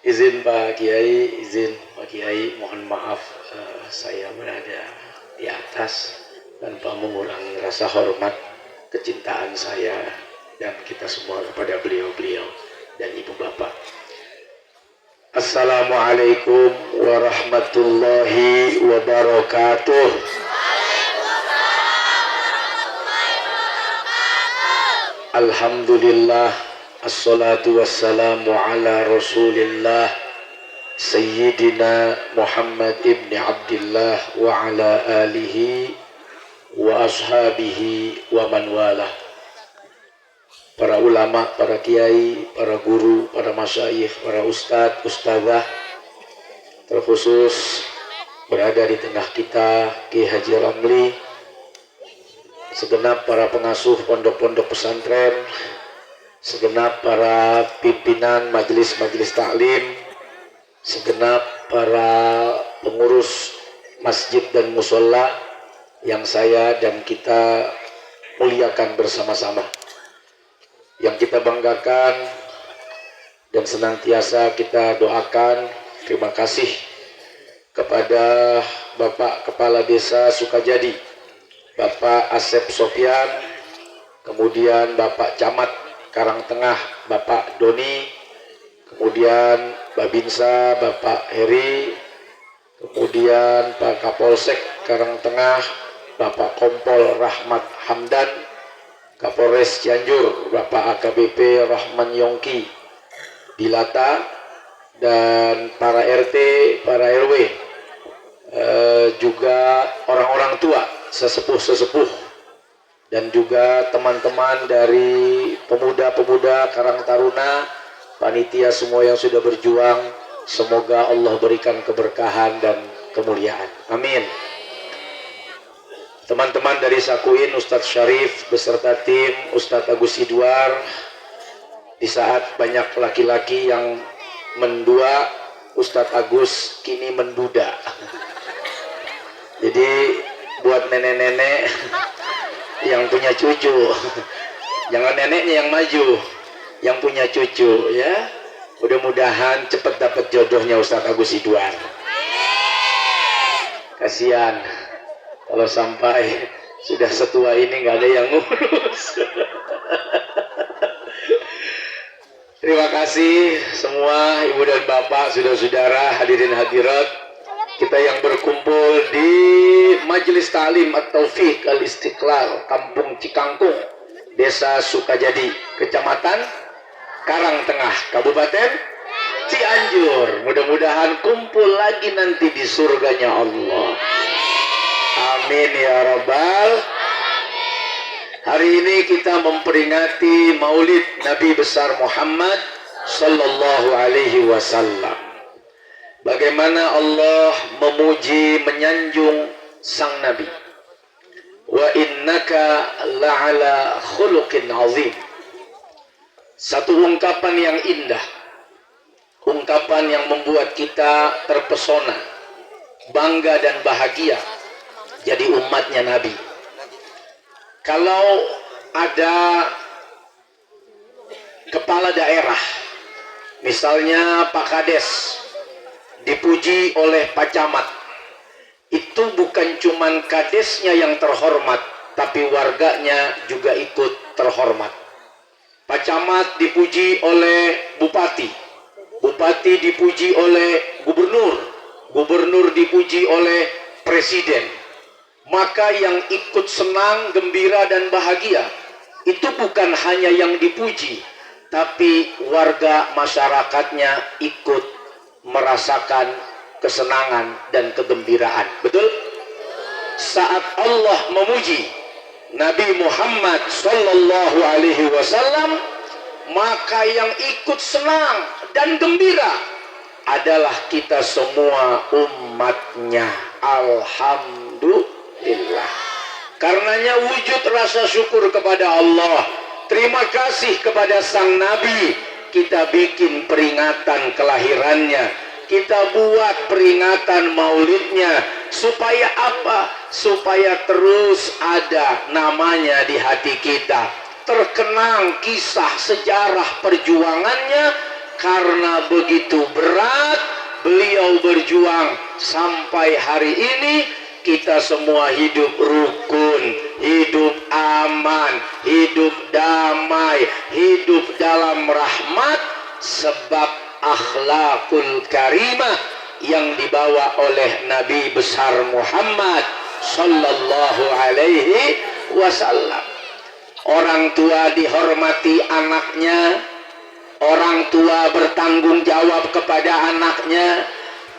S3: Izin Pak Kiai, mohon maaf saya berada di atas tanpa mengurangi rasa hormat kecintaan saya dan kita semua kepada beliau-beliau dan ibu bapak. Assalamualaikum warahmatullahi wabarakatuh. Alhamdulillah, assalatu wassalamu ala rasulillah Sayyidina Muhammad ibn Abdullah wa ala alihi wa ashabihi wa man walah. Para ulama, para kiai, para guru, para masyayikh, para ustadz, ustadzah, terkhusus berada di tengah kita Ki Haji Ramli, segenap para pengasuh pondok-pondok pesantren, segenap para pimpinan majelis-majelis taklim, segenap para pengurus masjid dan musola yang saya dan kita muliakan bersama-sama, yang kita banggakan dan senantiasa kita doakan. Terima kasih kepada Bapak Kepala Desa Sukajadi, Bapak Asep Sofyan, kemudian Bapak Camat Karangtengah, Bapak Doni, kemudian Babinsa, Bapak Heri, kemudian Pak Kapolsek Karangtengah, Bapak Kompol Rahmat Hamdan, Kapolres Cianjur, Bapak AKBP Rahman Yongki, Dilata, dan para RT, para RW, juga orang-orang tua, sesepuh-sesepuh, dan juga teman-teman dari pemuda-pemuda Karang Taruna, panitia semua yang sudah berjuang. Semoga Allah berikan keberkahan dan kemuliaan. Amin. Teman-teman dari Sakuin, Ustadz Syarif beserta tim, Ustadz Agus Sidwar, di saat banyak laki-laki yang mendua, Ustadz Agus kini menduda. Jadi buat nenek-nenek yang punya cucu, jangan neneknya yang maju, yang punya cucu ya. Mudah-mudahan cepat dapat jodohnya Ustadz Agus Sidwar. Kasihan kalau sampai sudah setua ini nggak ada yang ngurus. Terima kasih semua ibu dan bapak, saudara-saudara, hadirin hadirat, kita yang berkumpul di Majelis Ta'lim At-Taufiq Al-Istiqlal, Kampung Cikangkung, Desa Sukajadi, Kecamatan Karangtengah, Kabupaten Cianjur. Mudah-mudahan kumpul lagi nanti di surganya Allah. Amin ya Rabbal. Hari ini kita memperingati Maulid Nabi besar Muhammad Sallallahu Alaihi Wasallam. Bagaimana Allah memuji, menyanjung sang Nabi. Wa innaka la'ala khuluqin azim. Satu ungkapan yang indah, ungkapan yang membuat kita terpesona, bangga dan bahagia jadi umatnya Nabi. Kalau ada kepala daerah, misalnya Pak Kades, dipuji oleh Pak Camat, itu bukan cuman kadesnya yang terhormat, tapi warganya juga ikut terhormat. Pak Camat dipuji oleh Bupati, Bupati dipuji oleh Gubernur, Gubernur dipuji oleh Presiden. Maka yang ikut senang, gembira dan bahagia itu bukan hanya yang dipuji, tapi warga masyarakatnya ikut merasakan kesenangan dan kegembiraan. Betul? Saat Allah memuji Nabi Muhammad Sallallahu Alaihi Wasallam, maka yang ikut senang dan gembira adalah kita semua umatnya. Alhamdulillah. Karenanya wujud rasa syukur kepada Allah, terima kasih kepada sang Nabi, kita bikin peringatan kelahirannya, kita buat peringatan maulidnya. Supaya apa? Supaya terus ada namanya di hati kita. terkenang kisah sejarah perjuangannya. Karena begitu berat beliau berjuang sampai hari ini kita semua hidup rukun, hidup aman, hidup damai, hidup dalam rahmat sebab akhlakul karimah yang dibawa oleh Nabi besar Muhammad sallallahu alaihi wasallam. Orang tua dihormati anaknya, orang tua bertanggung jawab kepada anaknya,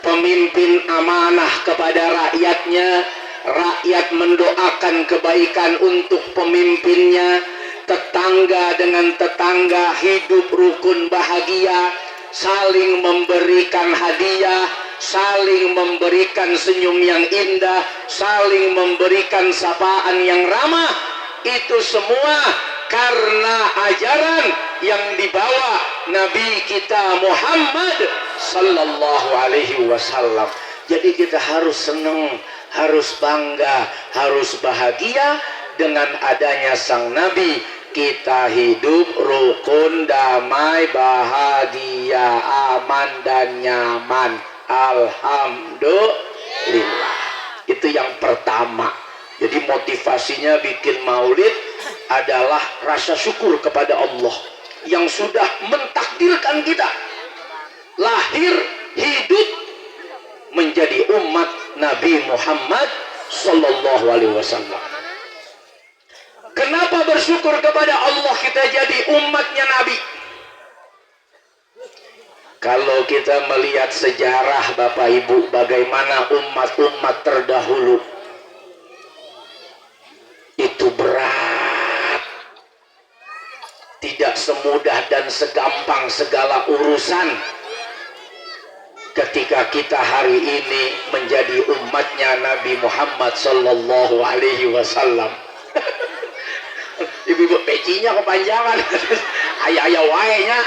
S3: pemimpin amanah kepada rakyatnya, rakyat mendoakan kebaikan untuk pemimpinnya, tetangga dengan tetangga hidup rukun bahagia, saling memberikan hadiah, saling memberikan senyum yang indah, saling memberikan sapaan yang ramah. Itu semua karena ajaran yang dibawa Nabi kita Muhammad sallallahu alaihi wasallam. Jadi kita harus senang, harus bangga, harus bahagia dengan adanya sang Nabi. Kita hidup rukun, damai, bahagia, aman dan nyaman. Alhamdulillah. Itu yang pertama. Jadi motivasinya bikin maulid adalah rasa syukur kepada Allah yang sudah mentakdirkan kita lahir hidup menjadi umat Nabi Muhammad sallallahu alaihi wasallam. Kenapa bersyukur kepada Allah kita jadi umatnya Nabi? Kalau kita melihat sejarah Bapak Ibu, bagaimana umat-umat terdahulu itu berat, tidak semudah dan segampang segala urusan. Ketika kita hari ini menjadi umatnya Nabi Muhammad sallallahu alaihi wasallam. Ibu-ibu pecinya kepanjangan. Ayah-ayah wae-nya.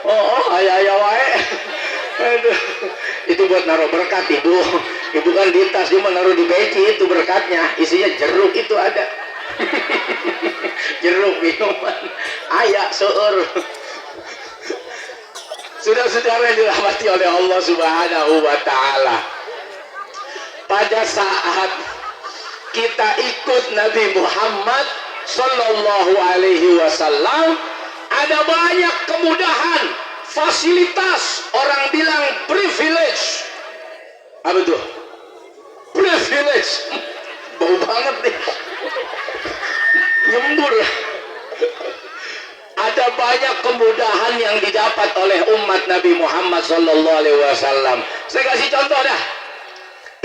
S3: Oh, ayah-ayah wae. Aduh. Itu buat naruh berkat, Ibu. Ibu kan di tas, dia menaruh di peci, itu berkatnya. Isinya jeruk itu ada. Jeruk minuman. Ayak seur. Saudara-saudara yang dirahmati oleh Allah Subhanahu wa taala. Pada saat kita ikut Nabi Muhammad sallallahu alaihi wasallam, ada banyak kemudahan, fasilitas, orang bilang privilege. Apa itu? Privilege. Bau banget nih. Nyembur. Ada banyak kemudahan yang didapat oleh umat Nabi Muhammad sallallahu alaihi wasallam. Saya kasih contoh dah.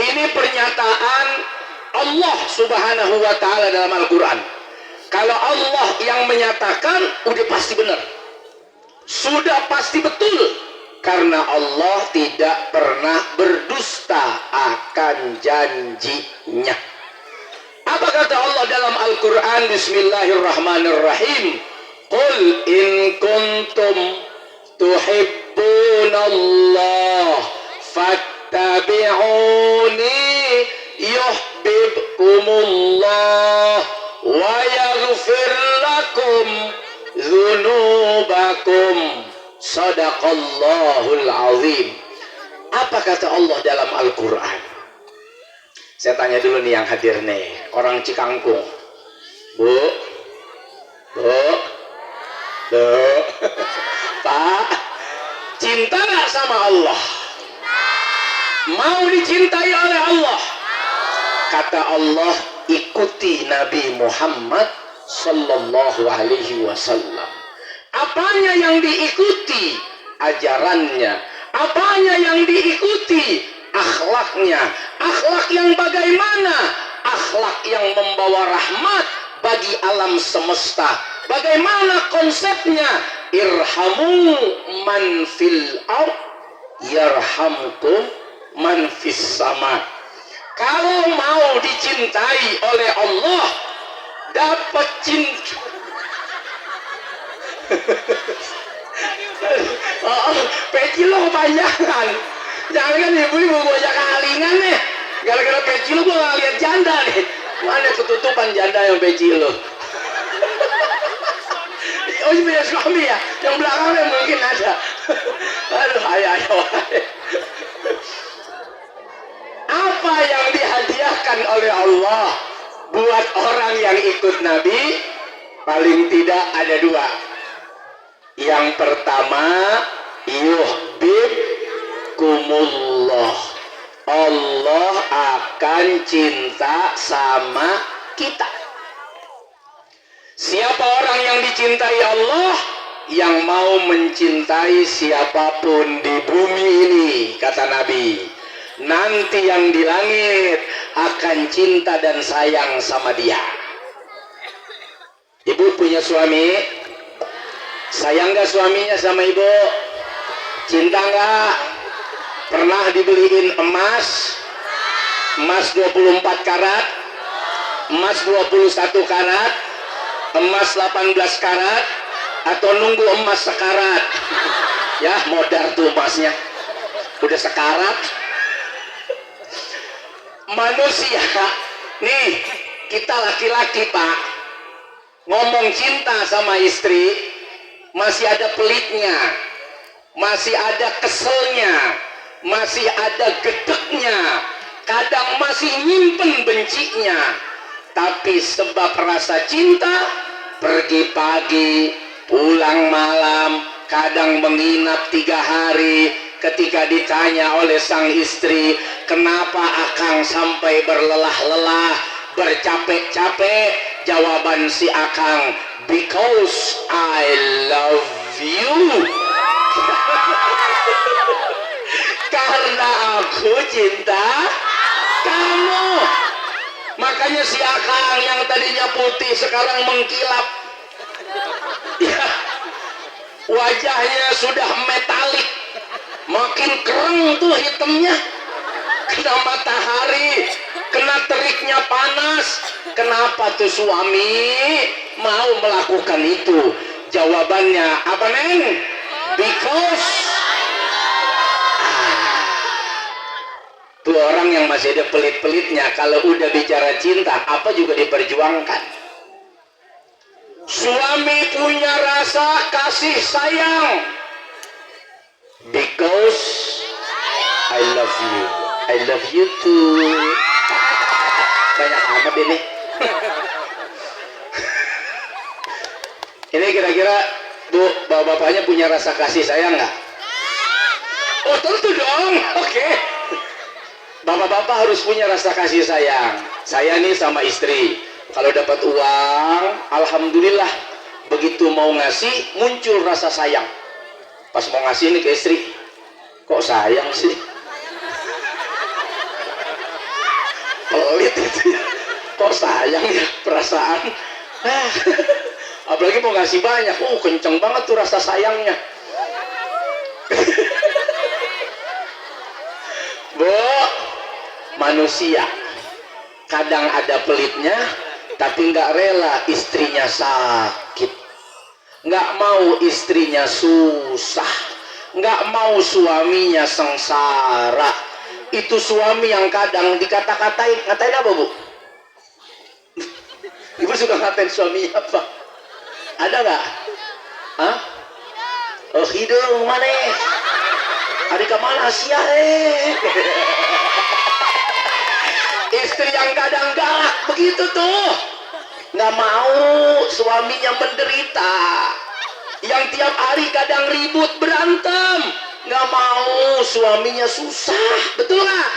S3: Ini pernyataan Allah Subhanahu wa taala dalam Al-Qur'an. Kalau Allah yang menyatakan, udah pasti benar. Sudah pasti betul. Karena Allah tidak pernah berdusta akan janjinya. Apa kata Allah dalam Al-Quran? Bismillahirrahmanirrahim. Qul in kuntum tuhibbunallah fattabi'uni yuhibbukumullah wa yaghfir lakum dzunubakum. Sadaqallahul azim. Apa kata Allah dalam Al-Quran? Saya tanya dulu nih yang hadir nih, orang Cikangkung. Bu, Pak, cinta gak sama Allah? Mau dicintai oleh Allah? Kata Allah, ikuti Nabi Muhammad sallallahu alaihi wasallam. Apanya yang diikuti? Ajarannya. Apanya yang diikuti? Akhlaknya. Akhlak yang bagaimana? Akhlak yang membawa rahmat bagi alam semesta. Bagaimana konsepnya? Irhamu man fil ard yarhamkum man fis sama. Kalau mau dicintai oleh Allah, dapat cinta. Oh, peci lo kepanjangan. Jangan kan ibu-ibu gojak kalingan nih. Gara-gara peci lu gua nggak lihat janda nih. Mana ketutupan janda yang peci lu? Oh iya punya suami ya, yang belakangnya mungkin ada. Aduh, ayo. Apa yang dihadiahkan oleh Allah buat orang yang ikut Nabi? Paling tidak ada dua. Yang pertama, yuhibbukumullah. Allah akan cinta sama kita. Siapa orang yang dicintai Allah? Yang mau mencintai siapapun di bumi ini, kata Nabi. Nanti yang di langit akan cinta dan sayang sama dia. Ibu punya suami? Sayang gak suaminya sama ibu? Cinta gak? Pernah dibeliin emas? Emas 24 karat? Emas 21 karat? Emas 18 karat? Atau nunggu emas sekarat? Ya modar tuh emasnya. Udah sekarat. Manusia nih, kita laki-laki pak, ngomong cinta sama istri masih ada pelitnya, masih ada keselnya, masih ada gedeknya, kadang masih nyimpen bencinya. Tapi sebab rasa cinta, pergi pagi pulang malam, kadang menginap 3 hari. Ketika ditanya oleh sang istri, kenapa akang sampai berlelah-lelah, bercapek-capek, jawaban si akang, because I love you. Karena aku cinta kamu. Makanya si akang yang tadinya putih sekarang mengkilap, ya, wajahnya sudah metalik, makin keren tuh hitamnya, kena matahari, kena teriknya panas. Kenapa tuh suami mau melakukan itu? Jawabannya apa neng? Because tuh orang yang masih ada pelit-pelitnya, kalau udah bicara cinta apa juga diperjuangkan. Suami punya rasa kasih sayang, because I love you, I love you too. Banyak amat ini. Ini kira-kira bu, bapak-bapaknya punya rasa kasih sayang nggak? Oh tentu dong. Oke. Bapak-bapak harus punya rasa kasih sayang. Saya nih sama istri, kalau dapat uang, alhamdulillah, begitu mau ngasih muncul rasa sayang. Pas mau ngasih nih ke istri, kok sayang sih? Pelit itu ya. Kok sayang ya perasaan? Apalagi mau ngasih banyak, kenceng banget tuh rasa sayangnya. Bu, manusia kadang ada pelitnya, tapi nggak rela istrinya sakit, nggak mau istrinya susah, nggak mau suaminya sengsara. Itu suami yang kadang dikata-katain. Ngatain apa bu? Ibu suka ngatain suaminya apa? Ada nggak? Hah? Oh hidung mana? Adik kemana sih ya? Istri yang kadang galak begitu tuh, nggak mau suaminya menderita. Yang tiap hari kadang ribut berantem, nggak mau suaminya susah, betul nggak?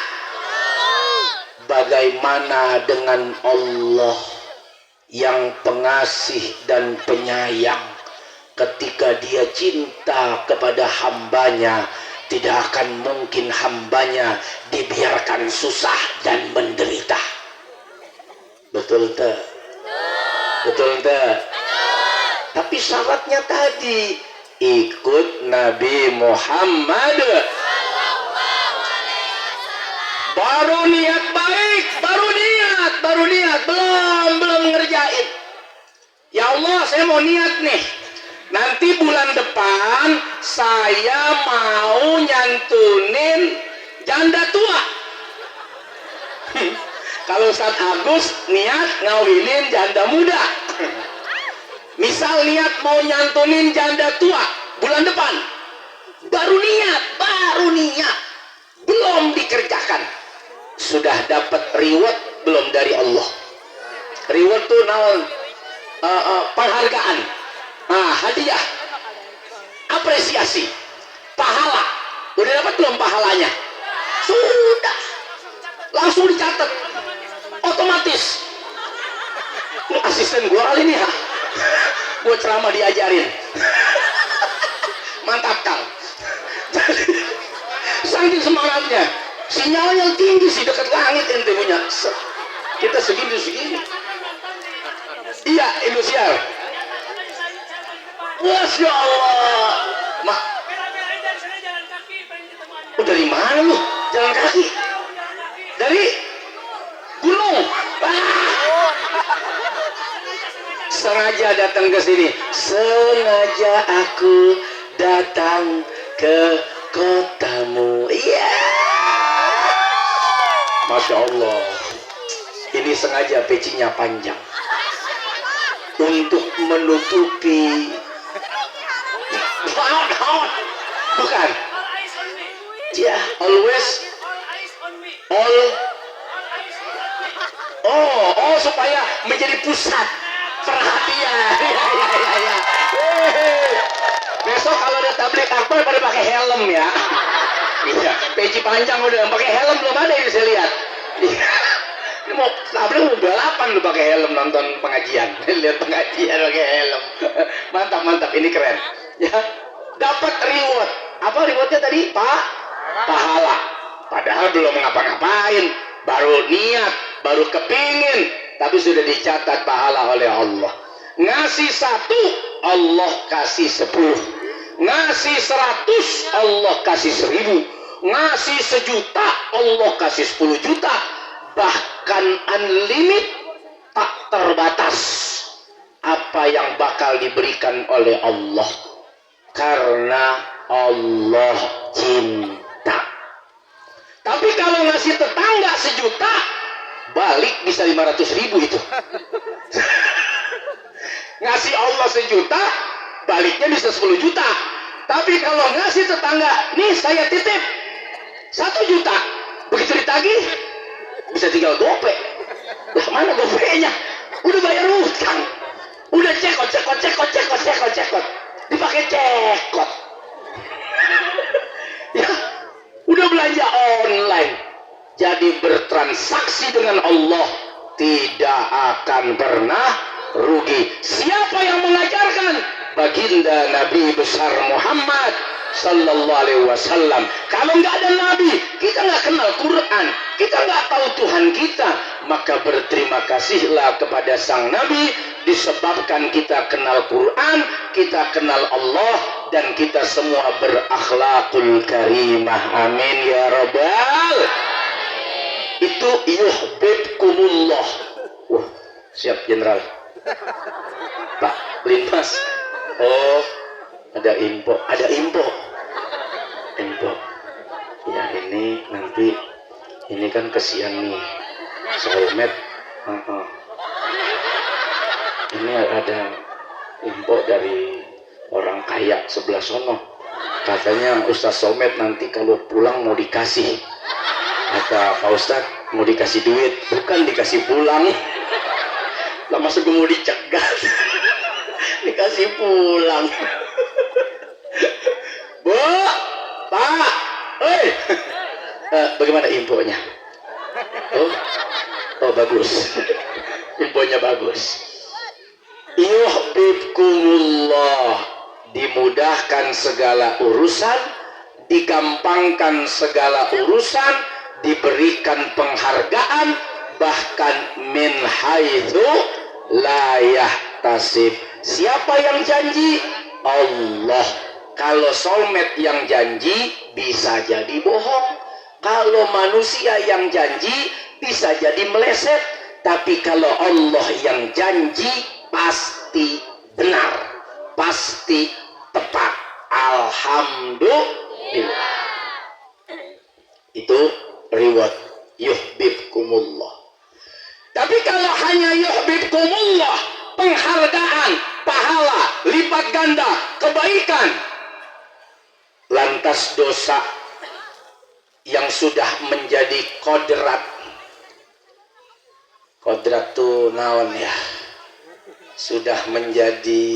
S3: Bagaimana dengan Allah yang pengasih dan penyayang? Ketika dia cinta kepada hambanya, tidak akan mungkin hambanya dibiarkan susah dan menderita. Betul tak? Betul tak? Tapi syaratnya tadi, ikut Nabi Muhammad. Baru niat baik, baru niat, belum ngerjain. Ya Allah, saya mau niat nih, nanti bulan depan saya mau nyantunin janda tua.
S1: Kalau Ustadz Agus niat ngawinin janda muda, misal niat mau nyantunin janda tua bulan depan, baru niat, belum dikerjakan, sudah dapat reward belum dari Allah? Reward tuh naon? Penghargaan, hadiah, apresiasi, pahala. Udah dapat belum pahalanya? Sudah, langsung dicatat otomatis. Ini asisten gue kali ini ya, gue ceramah diajarin. Mantap Kang. Saking semangatnya, sinyalnya tinggi sih, dekat langit ente punya. Kita segini. Iya, Indosiar. Masya Allah. Dari mana lu? Jalan kaki? Dari gunung. Sengaja datang ke sini. Sengaja aku datang ke kotamu. Iya. Masya Allah. Ini sengaja pecinya panjang untuk menutupi. Bukan. Ya, always all. Oh, supaya menjadi pusat perhatian. Ya. Besok kalau ada tablik akbar pada pakai helm ya. Iya, peci panjang udah pakai helm belum ada ini saya lihat. Ini mau tablik mau balapan lu pakai helm nonton pengajian. Lihat pengajian pakai helm. Mantap, ini keren. Ya, dapat reward. Apa rewardnya tadi? Pahala. Padahal belum ngapa-ngapain, baru niat, baru kepingin, tapi sudah dicatat pahala oleh Allah. Ngasih 1, Allah kasih 10. Ngasih 100, Allah kasih 1000. Ngasih 1.000.000, Allah kasih 10 juta. Bahkan unlimited, tak terbatas apa yang bakal diberikan oleh Allah, karena Allah cinta. Tapi kalau ngasih tetangga 1 juta, balik bisa 500.000 itu. Ngasih Allah 1 juta, baliknya bisa 10 juta. Tapi kalau ngasih tetangga, nih saya titip 1 juta, begitu ditagih bisa tinggal gope. Lah mana gopenya? Udah bayar utang, udah cekot, dipakai cekot. Ya, udah belanja online, jadi bertransaksi dengan Allah tidak akan pernah rugi. Siapa yang mengajarkan? Baginda Nabi besar Muhammad sallallahu alaihi wasallam. Kalau nggak ada Nabi, kita nggak kenal Quran, kita nggak tahu Tuhan kita, maka berterima kasihlah kepada sang Nabi, disebabkan kita kenal Quran, kita kenal Allah, dan kita semua berakhlakul karimah. Amin ya rabbal. Itu yuhibbukumullah. Wah, siap Jenderal Pak Linmas. Oh, ada info. Ya ini nanti, ini kan kesian nih soulmate. Ini ada info dari orang kaya sebelah sono. Katanya Ustaz Soulmate nanti kalau pulang mau dikasih. Kata Pak Ustaz mau dikasih duit, bukan dikasih pulang. Lah masa gue mau dicegat? Dikasih pulang. Bu, Pak, bagaimana infonya? Oh bagus. Infonya bagus. Yuhibbukumullah, dimudahkan segala urusan, digampangkan segala urusan, diberikan penghargaan, bahkan min haitsu la yahtasib. Siapa yang janji? Allah. Kalau soulmate yang janji bisa jadi bohong. Kalau manusia yang janji bisa jadi meleset. Tapi kalau Allah yang janji pasti benar, pasti tepat. Alhamdulillah. Itu reward yuhibbukumullah.
S3: berlipat ganda kebaikan. Lantas dosa yang sudah menjadi kodrat tuh naon ya, sudah menjadi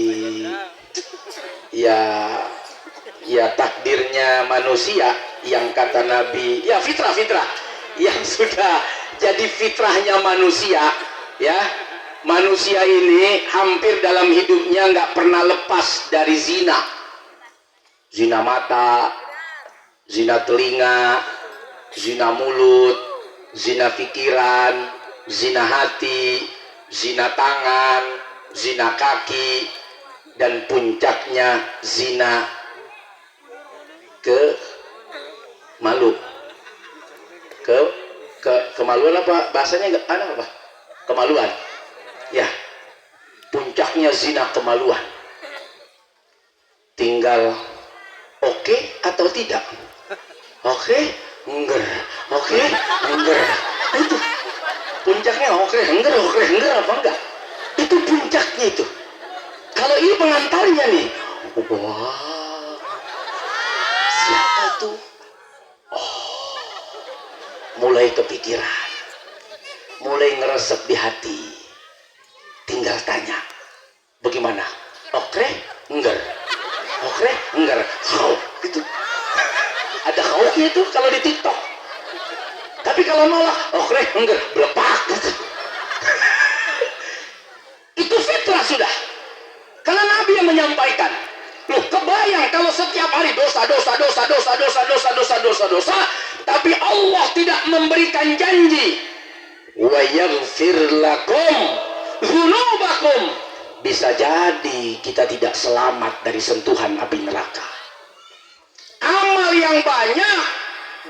S3: ya takdirnya manusia, yang kata Nabi ya fitrah yang sudah jadi fitrahnya manusia ya. Manusia ini hampir dalam hidupnya nggak pernah lepas dari zina mata, zina telinga, zina mulut, zina pikiran, zina hati, zina tangan, zina kaki, dan puncaknya zina kemaluan apa bahasanya, apa kemaluan ya, puncaknya zina kemaluan. Tinggal oke atau tidak, oke enggak, itu puncaknya. Oke enggak apa enggak, itu puncaknya itu. Kalau ini pengantarnya nih, wah siapa tuh, mulai kepikiran, mulai ngeresep di hati. Tinggal tanya, bagaimana? Oke enggak, kau gitu. Ada kauknya itu kalau di TikTok. Tapi kalau nolak, oke enggak, belepak gitu. Itu fitrah sudah. Karena Nabi yang menyampaikan. Loh, kebayang kalau setiap hari dosa, tapi Allah tidak memberikan janji. Wa yaghfir lakum dzunubakum. Bisa jadi kita tidak selamat dari sentuhan api neraka. Amal yang banyak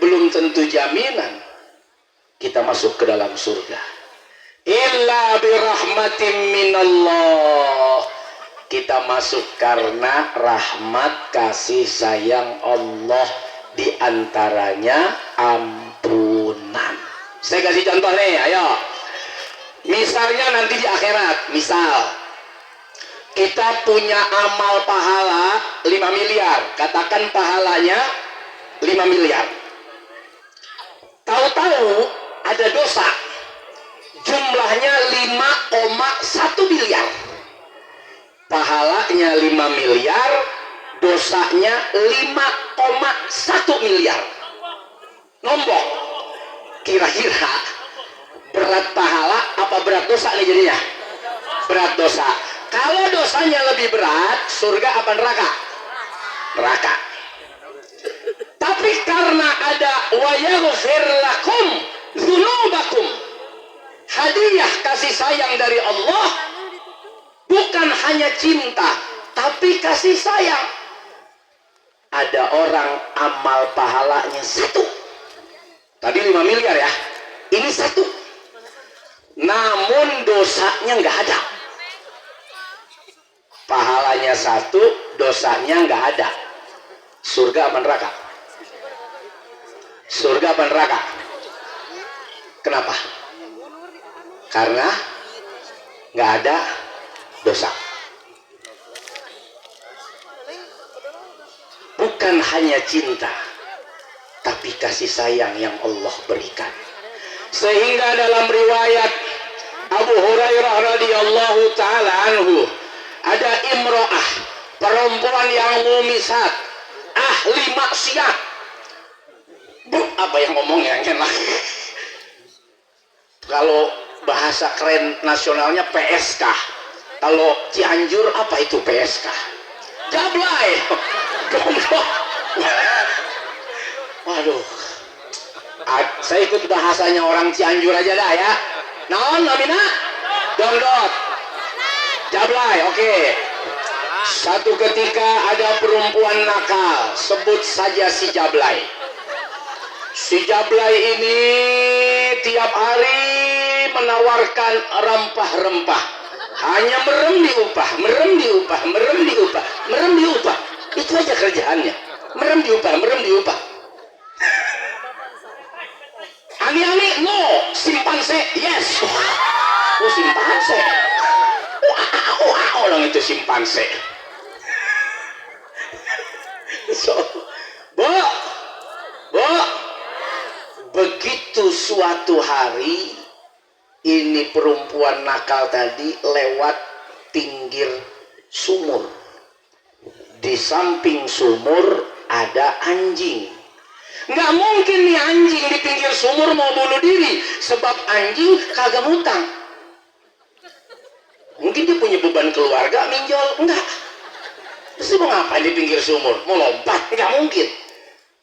S3: belum tentu jaminan kita masuk ke dalam surga. Illa birahmatin minallah. Kita masuk karena rahmat kasih sayang Allah, diantaranya ampunan. Saya kasih contoh nih, ayo. Misalnya nanti di akhirat, misal kita punya amal pahala 5 miliar, katakan pahalanya 5 miliar. Tahu-tahu ada dosa jumlahnya 5,1 miliar. Pahalanya 5 miliar, dosanya 5,1 miliar. Nombok. Kira-kira berat pahala apa berat dosa nih jadinya? Berat dosa. Kalau dosanya lebih berat, surga apa neraka? Neraka. Tapi karena ada wa yaghfir lakum dzunubakum, hadiah kasih sayang dari Allah, bukan hanya cinta, tapi kasih sayang. Ada orang amal pahalanya 1. Tadi 5 miliar ya, ini 1. Namun dosanya nggak ada. Pahalanya 1, dosanya nggak ada. Surga apa neraka? Surga apa neraka? Kenapa? Karena nggak ada dosa. Bukan hanya cinta, tapi kasih sayang yang Allah berikan. Sehingga dalam riwayat Abu Hurairah radhiyallahu taala anhu, ada imro'ah, perempuan yang mumisat, ahli maksiat. Bu, apa yang ngomongnya enak? Kalau bahasa keren nasionalnya PSK. Kalau Cianjur apa itu PSK? Jablay. Waduh. Saya ikut bahasanya orang Cianjur aja dah ya. Naon namina? Dondot. Jablay, oke. Satu ketika ada perempuan nakal, sebut saja si Jablay. Si Jablay ini tiap hari menawarkan rempah-rempah. Hanya merem diupah. Itu aja kerjaannya. Merem diupah. Ani-ani, no. Simpanse, yes. Oh, simpanse. Orang itu simpanse. suatu hari ini perempuan nakal tadi lewat pinggir sumur. Di samping sumur ada anjing. Nggak mungkin nih anjing di pinggir sumur mau bunuh diri, sebab anjing kagak ngutang. Mungkin dia punya beban keluarga, minjol. Enggak. Terus dia mau ngapain di pinggir sumur? Mau lompat? Nggak mungkin.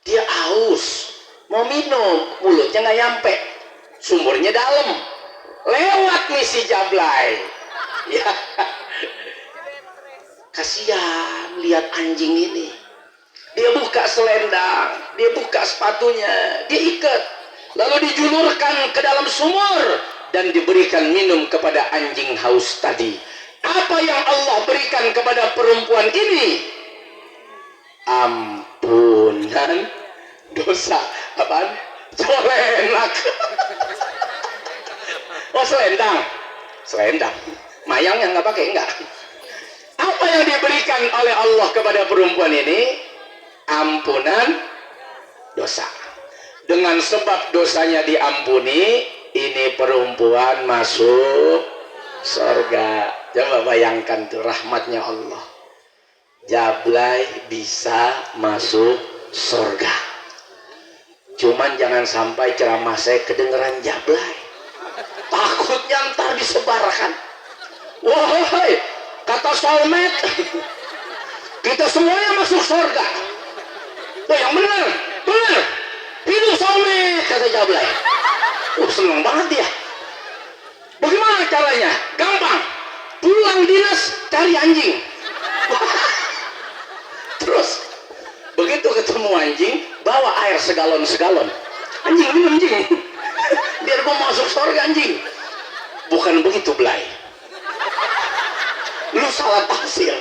S3: Dia haus, mau minum, mulutnya nggak nyampe, sumurnya dalam. Lewat nih si Jablay. Ya, kasihan lihat anjing ini. Dia buka selendang, dia buka sepatunya, dia ikat, lalu dijulurkan ke dalam sumur dan diberikan minum kepada anjing haus tadi. Apa yang Allah berikan kepada perempuan ini? Ampunan dosa. Apaan? Colenak. Oh, selendang. Selendang. Mayang yang nggak pakai enggak. Apa yang diberikan oleh Allah kepada perempuan ini? Ampunan dosa. Dengan sebab dosanya diampuni, ini perempuan masuk surga. Coba bayangkan tuh rahmatnya Allah. Jablay bisa masuk surga. Cuman jangan sampai ceramah saya kedengeran Jablay. Takutnya ntar disebarkan. Wahai, kata soulmate, kita semuanya masuk surga. Wah, yang benar, benar. Hidup soulmate, kata Jablay. Seneng banget dia. Bagaimana caranya? Gampang. Pulang dinas cari anjing. Terus begitu ketemu anjing, bawa air segalon-segalon. Anjing minum anjing. Biar gua masuk surga anjing. Bukan begitu, Blay. Lu salah tafsir.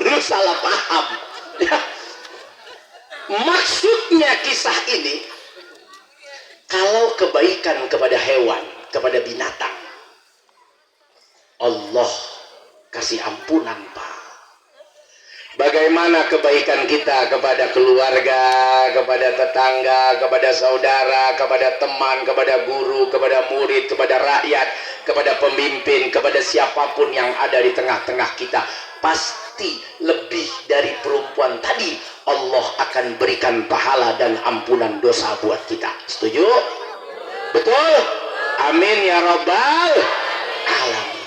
S3: Lu salah paham. Ya. Maksudnya kisah ini, kalau kebaikan kepada hewan, kepada binatang, Allah kasih ampunan, Pak. Bagaimana kebaikan kita kepada keluarga, kepada tetangga, kepada saudara, kepada teman, kepada guru, kepada murid, kepada rakyat, kepada pemimpin, kepada siapapun yang ada di tengah-tengah kita. Pasti lebih dari perempuan tadi, Allah akan berikan pahala dan ampunan dosa buat kita. Setuju? Betul? Amin ya rabbal alamin.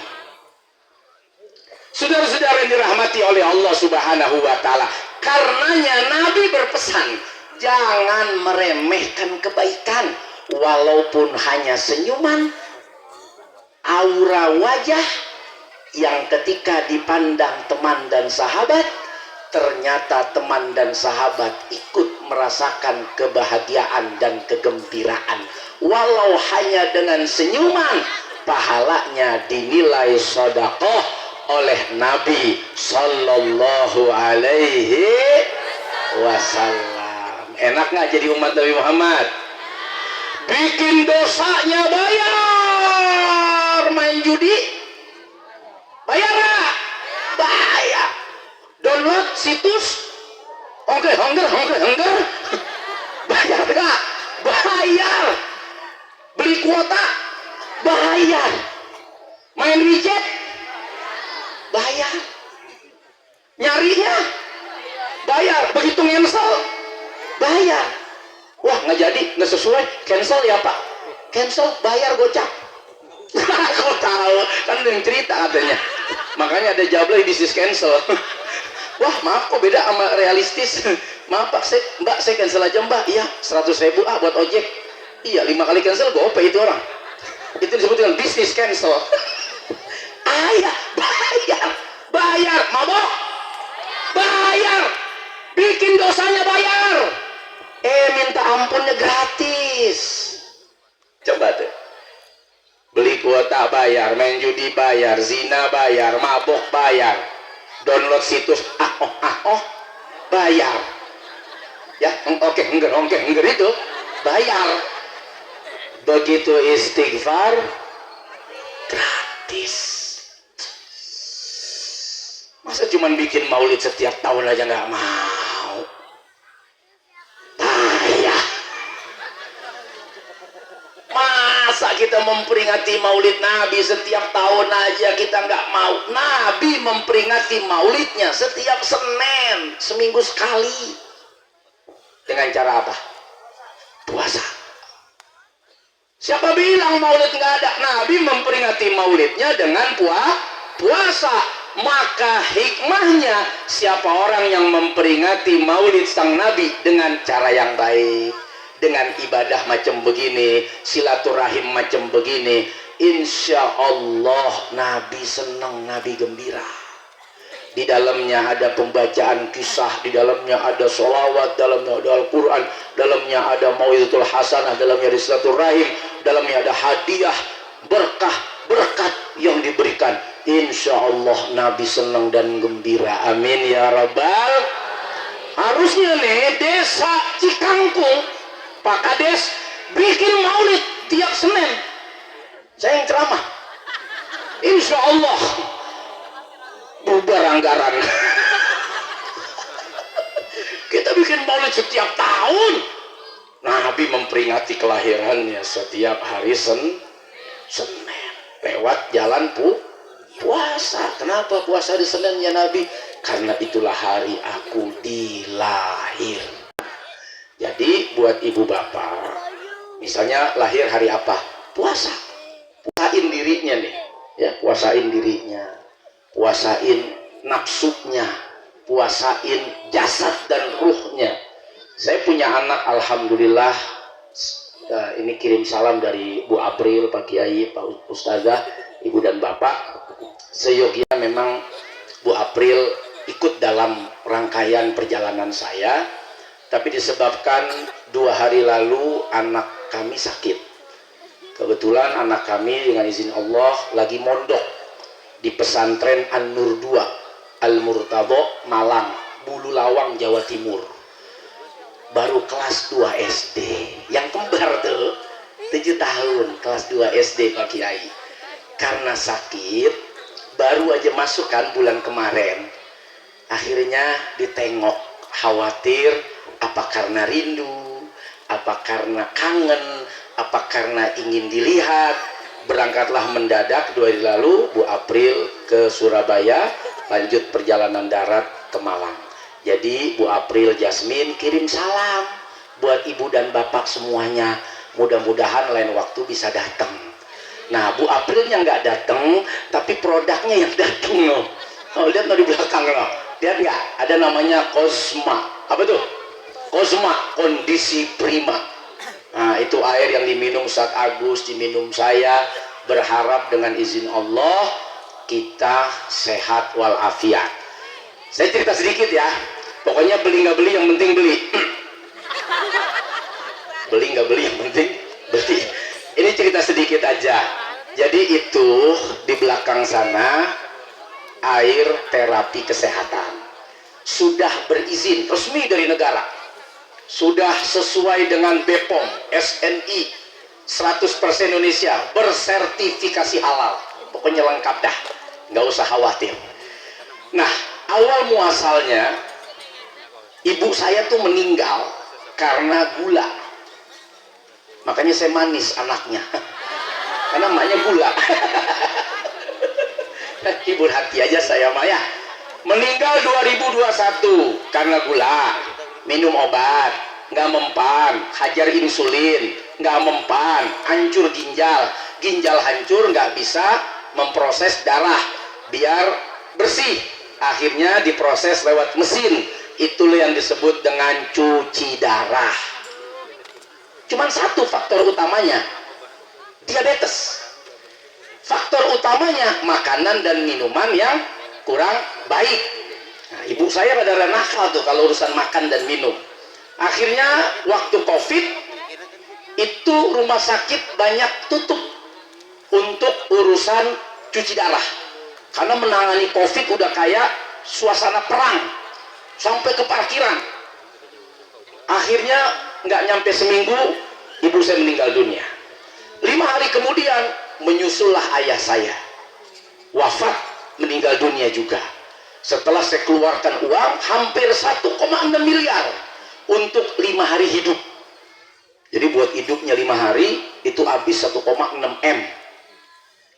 S3: Saudara-saudara yang dirahmati oleh Allah Subhanahu wa Ta'ala, karenanya Nabi berpesan, jangan meremehkan kebaikan, walaupun hanya senyuman, aura wajah yang ketika dipandang teman dan sahabat, ternyata teman dan sahabat ikut merasakan kebahagiaan dan kegembiraan. Walau hanya dengan senyuman, pahalanya dinilai sedekah oleh Nabi Sallallahu Alaihi Wasallam. Enak nggak jadi umat Nabi Muhammad? Bikin dosanya bayar. Main judi bayar nggak? Bayar. Download situs Hongger bayar nggak? Bayar. Beli kuota bayar. Main widget bayar. Nyarinya bayar. Begitu cancel bayar. Wah, nggak jadi, nggak sesuai, cancel ya Pak. Cancel bayar gocap. Kau tahu kan ada yang cerita katanya. Makanya ada Jablay bisnis cancel. Wah, maaf kok beda sama realistis. Maaf Pak, Mbak saya cancel aja Mbak. Iya 100.000 buat ojek. Iya 5 kali cancel gope itu orang. Itu disebut dengan bisnis cancel. Ayah bayar, mabok bayar, bikin dosanya bayar, minta ampunnya gratis. Coba tuh, beli kuota bayar, main judi bayar, zina bayar, mabok bayar, download situs bayar. Ya, oke, hongger itu bayar. Begitu istighfar gratis. Masa cuman bikin maulid setiap tahun aja nggak mau? Payah. kita memperingati maulid Nabi setiap tahun aja kita nggak mau. Nabi memperingati maulidnya setiap Senin, seminggu sekali. Dengan cara apa? Puasa. Siapa bilang maulid nggak ada? Nabi memperingati maulidnya dengan puasa. Maka hikmahnya, siapa orang yang memperingati maulid sang Nabi dengan cara yang baik, dengan ibadah macam begini, silaturahim macam begini, insya Allah Nabi senang, Nabi gembira. Di dalamnya ada pembacaan kisah, di dalamnya ada sholawat, dalamnya ada Al-Quran, dalamnya ada mau'izatul hasanah, dalamnya ada silaturahim, dalamnya ada hadiah, berkah-berkat yang diberikan. Insya Allah Nabi senang dan gembira. Amin ya Rabbal. Harusnya nih desa Cikangkung, Pak Kades bikin maulid tiap Senin. Saya yang ceramah. Insya Allah bubar anggaran. Kita bikin maulid setiap tahun. Nabi memperingati kelahirannya setiap hari Senin lewat jalan puasa. Kenapa puasa di Senin ya Nabi? Karena itulah hari aku dilahir. Jadi buat ibu bapak, misalnya lahir hari apa? Puasa. Puasain dirinya nih, ya, puasain dirinya, puasain nafsunya, puasain jasad dan ruhnya. Saya punya anak, alhamdulillah. Ini kirim salam dari Bu April, Pak Kiai, Pak Ustazah, Ibu dan Bapak. Seyogianya memang Bu April ikut dalam rangkaian perjalanan saya, tapi disebabkan 2 hari lalu anak kami sakit. Kebetulan anak kami dengan izin Allah lagi mondok di pesantren An-Nur 2 Al-Murtadho Malang, Bulu Lawang, Jawa Timur. Baru kelas 2 SD, yang kembar tuh 7 tahun, kelas 2 SD Pak Kiai. Karena sakit, baru aja masuk kan bulan kemarin. Akhirnya ditengok, khawatir apa karena rindu, apa karena kangen, apa karena ingin dilihat. Berangkatlah mendadak 2 hari lalu Bu April ke Surabaya, lanjut perjalanan darat ke Malang. Jadi Bu April Jasmine kirim salam buat ibu dan bapak semuanya. Mudah-mudahan lain waktu bisa datang. Nah, Bu Aprilnya nggak datang, tapi produknya yang datang loh. Oh, lihat di belakang loh. Lihat nggak? Ada namanya Cosma. Apa tuh? Cosma, kondisi prima. Nah, itu air yang diminum saat Agus, diminum saya. Berharap dengan izin Allah kita sehat walafiat. Saya cerita sedikit ya. Pokoknya beli nggak beli, yang penting beli. Beli nggak beli, yang penting beli. Ini cerita sedikit aja. Jadi itu di belakang sana air terapi kesehatan sudah berizin resmi dari negara, sudah sesuai dengan BPOM SNI 100% Indonesia, bersertifikasi halal. Pokoknya lengkap dah, nggak usah khawatir. Nah, awal muasalnya ibu saya tuh meninggal karena gula. Makanya saya manis anaknya. Karena emaknya gula. Hibur hati aja saya Maya. Meninggal 2021 karena gula. Minum obat, nggak mempan, hajar insulin, nggak mempan, hancur ginjal. Ginjal hancur, nggak bisa memproses darah biar bersih. Akhirnya diproses lewat mesin. Itulah yang disebut dengan cuci darah. Cuman satu faktor utamanya, diabetes. Faktor utamanya makanan dan minuman yang kurang baik. Nah, ibu saya pada nakal tuh kalau urusan makan dan minum. Akhirnya waktu COVID itu rumah sakit banyak tutup untuk urusan cuci darah. Karena menangani COVID udah kayak suasana perang, sampai ke parkiran. Akhirnya nggak nyampe seminggu ibu saya meninggal dunia. 5 hari kemudian menyusullah ayah saya wafat, meninggal dunia juga. Setelah saya keluarkan uang hampir 1,6 miliar untuk 5 hari hidup. Jadi buat hidupnya 5 hari itu habis 1,6 M.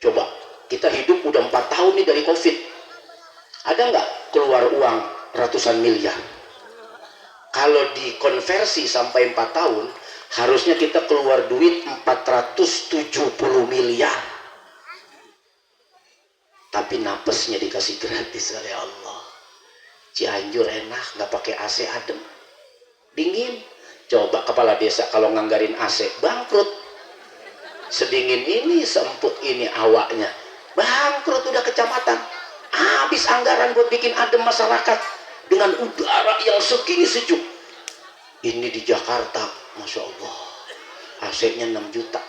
S3: Coba, kita hidup udah 4 tahun nih dari COVID. Ada nggak keluar uang ratusan miliar? Kalau dikonversi sampai 4 tahun, harusnya kita keluar duit 470 miliar. Tapi napesnya dikasih gratis oleh Allah. Cianjur enak, nggak pakai AC, adem, dingin. Coba kepala desa kalau nganggarin AC bangkrut. Sedingin ini, seempuk ini awaknya, bangkrut udah kecamatan. Habis anggaran buat bikin adem masyarakat dengan udara yang segini sejuk. Ini di Jakarta, Masya Allah, AC-nya 6 juta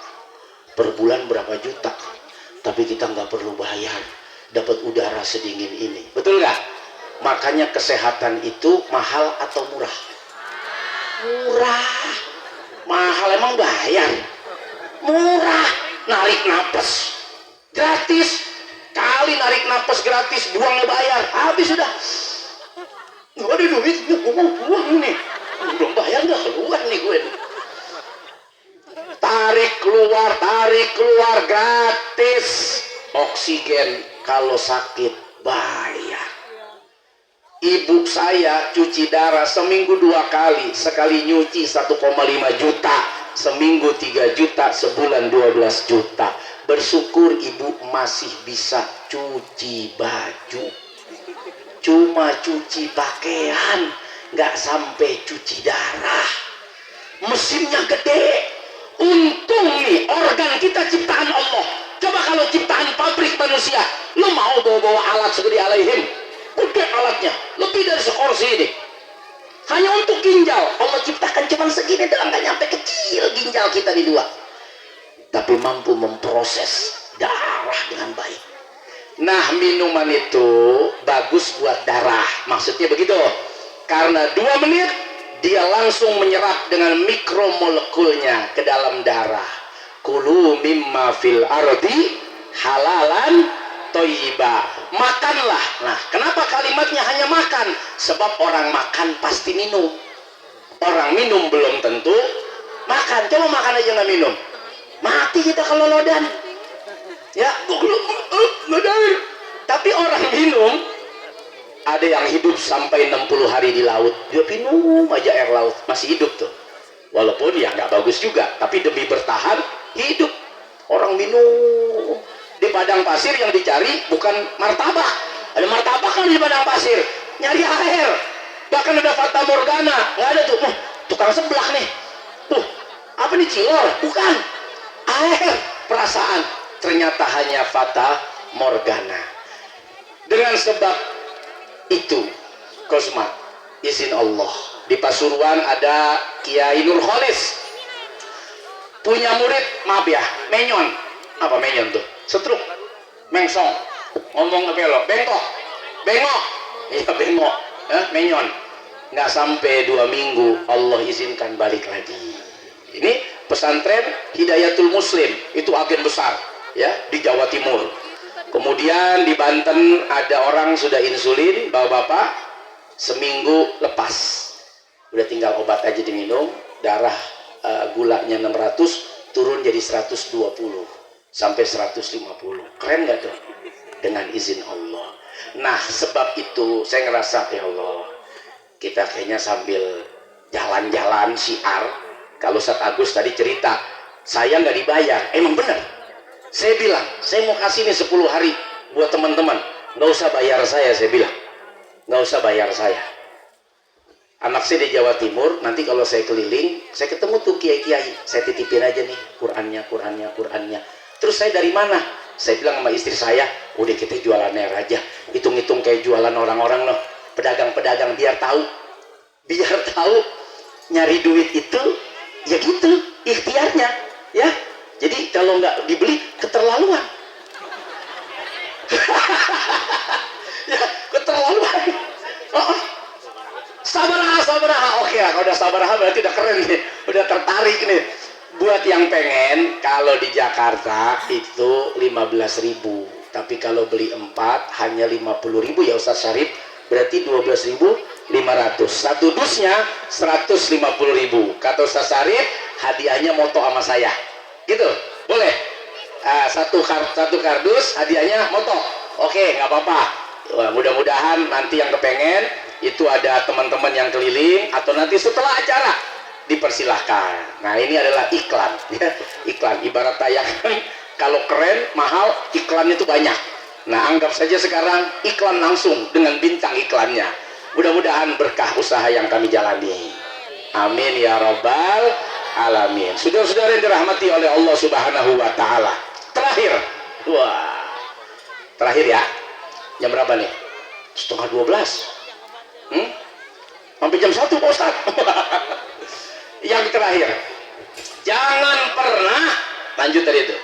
S3: per bulan, berapa juta, tapi kita nggak perlu bayar, dapat udara sedingin ini. Betul nggak? Makanya kesehatan itu mahal atau murah? Murah. Mahal emang bayar? Murah. Narik napas gratis. Kali narik napas gratis, buangnya bayar, habis sudah. Nggak ada duit, gue mau buang nih, belum bayar nggak keluar nih gue nih. Tarik keluar gratis. Oksigen kalau sakit bayar. Ibu saya cuci darah seminggu 2 kali, sekali nyuci 1,5 juta, seminggu 3 juta, sebulan 12 juta. Bersyukur ibu masih bisa cuci baju, cuma cuci pakaian, nggak sampai cuci darah. Mesinnya gede. Untung nih organ kita ciptaan Allah. Coba kalau ciptaan pabrik manusia, lu mau bawa alat segede alaihim? Gede alatnya, lebih dari sekursi ini. Hanya untuk ginjal, Allah ciptakan cuma segini doang, nggak nyampe kecil ginjal kita di 2. Tapi mampu memproses darah dengan baik. Nah, minuman itu bagus buat darah. Maksudnya begitu. Karena 2 menit dia langsung menyerap dengan mikromolekulnya ke dalam darah. Kulu mimma fil ardi halalan toyiba. Makanlah. Nah, kenapa kalimatnya hanya makan? Sebab orang makan pasti minum. Orang minum belum tentu makan. Coba makan aja nggak minum, mati kita kalau lodan. Ya, lodan. Tapi orang minum, ada yang hidup sampai 60 hari di laut. Dia minum aja air laut, masih hidup tuh. Walaupun ya nggak bagus juga, tapi demi bertahan hidup. Orang minum. Di padang pasir yang dicari bukan martabak. Ada martabak kan di padang pasir, nyari air. Bahkan ada fata morgana, nggak ada tuh. Tukang seblak nih. Apa nih, cilor? Bukan. Air. Perasaan. Ternyata hanya fata morgana. Dengan sebab itu, Kosma, izin Allah, di Pasuruan ada Kiai Nur Kholis, punya murid, maaf ya, menyon. Apa menyon tuh? Setruk, mengsong, ngomong apa lo? Bengkok, bengok, iya bengok, menyon. Nggak sampai 2 minggu Allah izinkan balik lagi. Ini pesantren Hidayatul Muslim, itu agen besar ya di Jawa Timur. Kemudian di Banten ada orang sudah insulin, bapak-bapak seminggu lepas, udah tinggal obat aja diminum, darah gulanya 600 turun jadi 120 sampai 150. Keren nggak tuh? Dengan izin Allah. Nah, sebab itu saya ngerasa, ya Allah, kita kayaknya sambil jalan-jalan siar. Kalau Ustaz Agus tadi cerita, saya nggak dibayar, emang bener. Saya bilang, saya mau kasih nih 10 hari buat teman-teman, nggak usah bayar saya bilang, nggak usah bayar saya. Anak saya di Jawa Timur, nanti kalau saya keliling, saya ketemu tuh kiai-kiai, saya titipin aja nih Qurannya. Terus saya dari mana? Saya bilang sama istri saya, udah kita jualan air aja, hitung-hitung kayak jualan orang-orang loh, pedagang-pedagang, biar tahu, nyari duit itu ya gitu, ikhtiarnya, ya. Jadi kalau nggak dibeli keterlaluan. Ya, keterlaluan. Sabaraha. Oke, kalau udah sabaraha berarti udah keren nih, udah tertarik nih. Buat yang pengen, kalau di Jakarta itu 15.000, tapi kalau beli 4 hanya 50.000 ya Ustaz Syarif, berarti 12.500. Satu dusnya 150.000. Kata Ustaz Syarif, hadiahnya moto sama saya. Gitu, boleh? Satu kardus, hadiahnya moto. Oke, nggak apa-apa. Wah, mudah-mudahan nanti yang kepengen itu ada teman-teman yang keliling atau nanti setelah acara dipersilahkan. Nah, ini adalah iklan, ya. Iklan ibarat tayangan. Kalau keren, mahal, iklannya itu banyak. Nah, anggap saja sekarang iklan langsung dengan bintang iklannya. Mudah-mudahan berkah usaha yang kami jalani. Amin ya rabbal alamin. Saudara-saudara yang dirahmati oleh Allah Subhanahu wa taala. Terakhir. Wah. Terakhir ya. Jam berapa nih? 11:30. Sampai jam 1 Pak Ustaz. Yang terakhir. Jangan pernah lanjut tadi itu.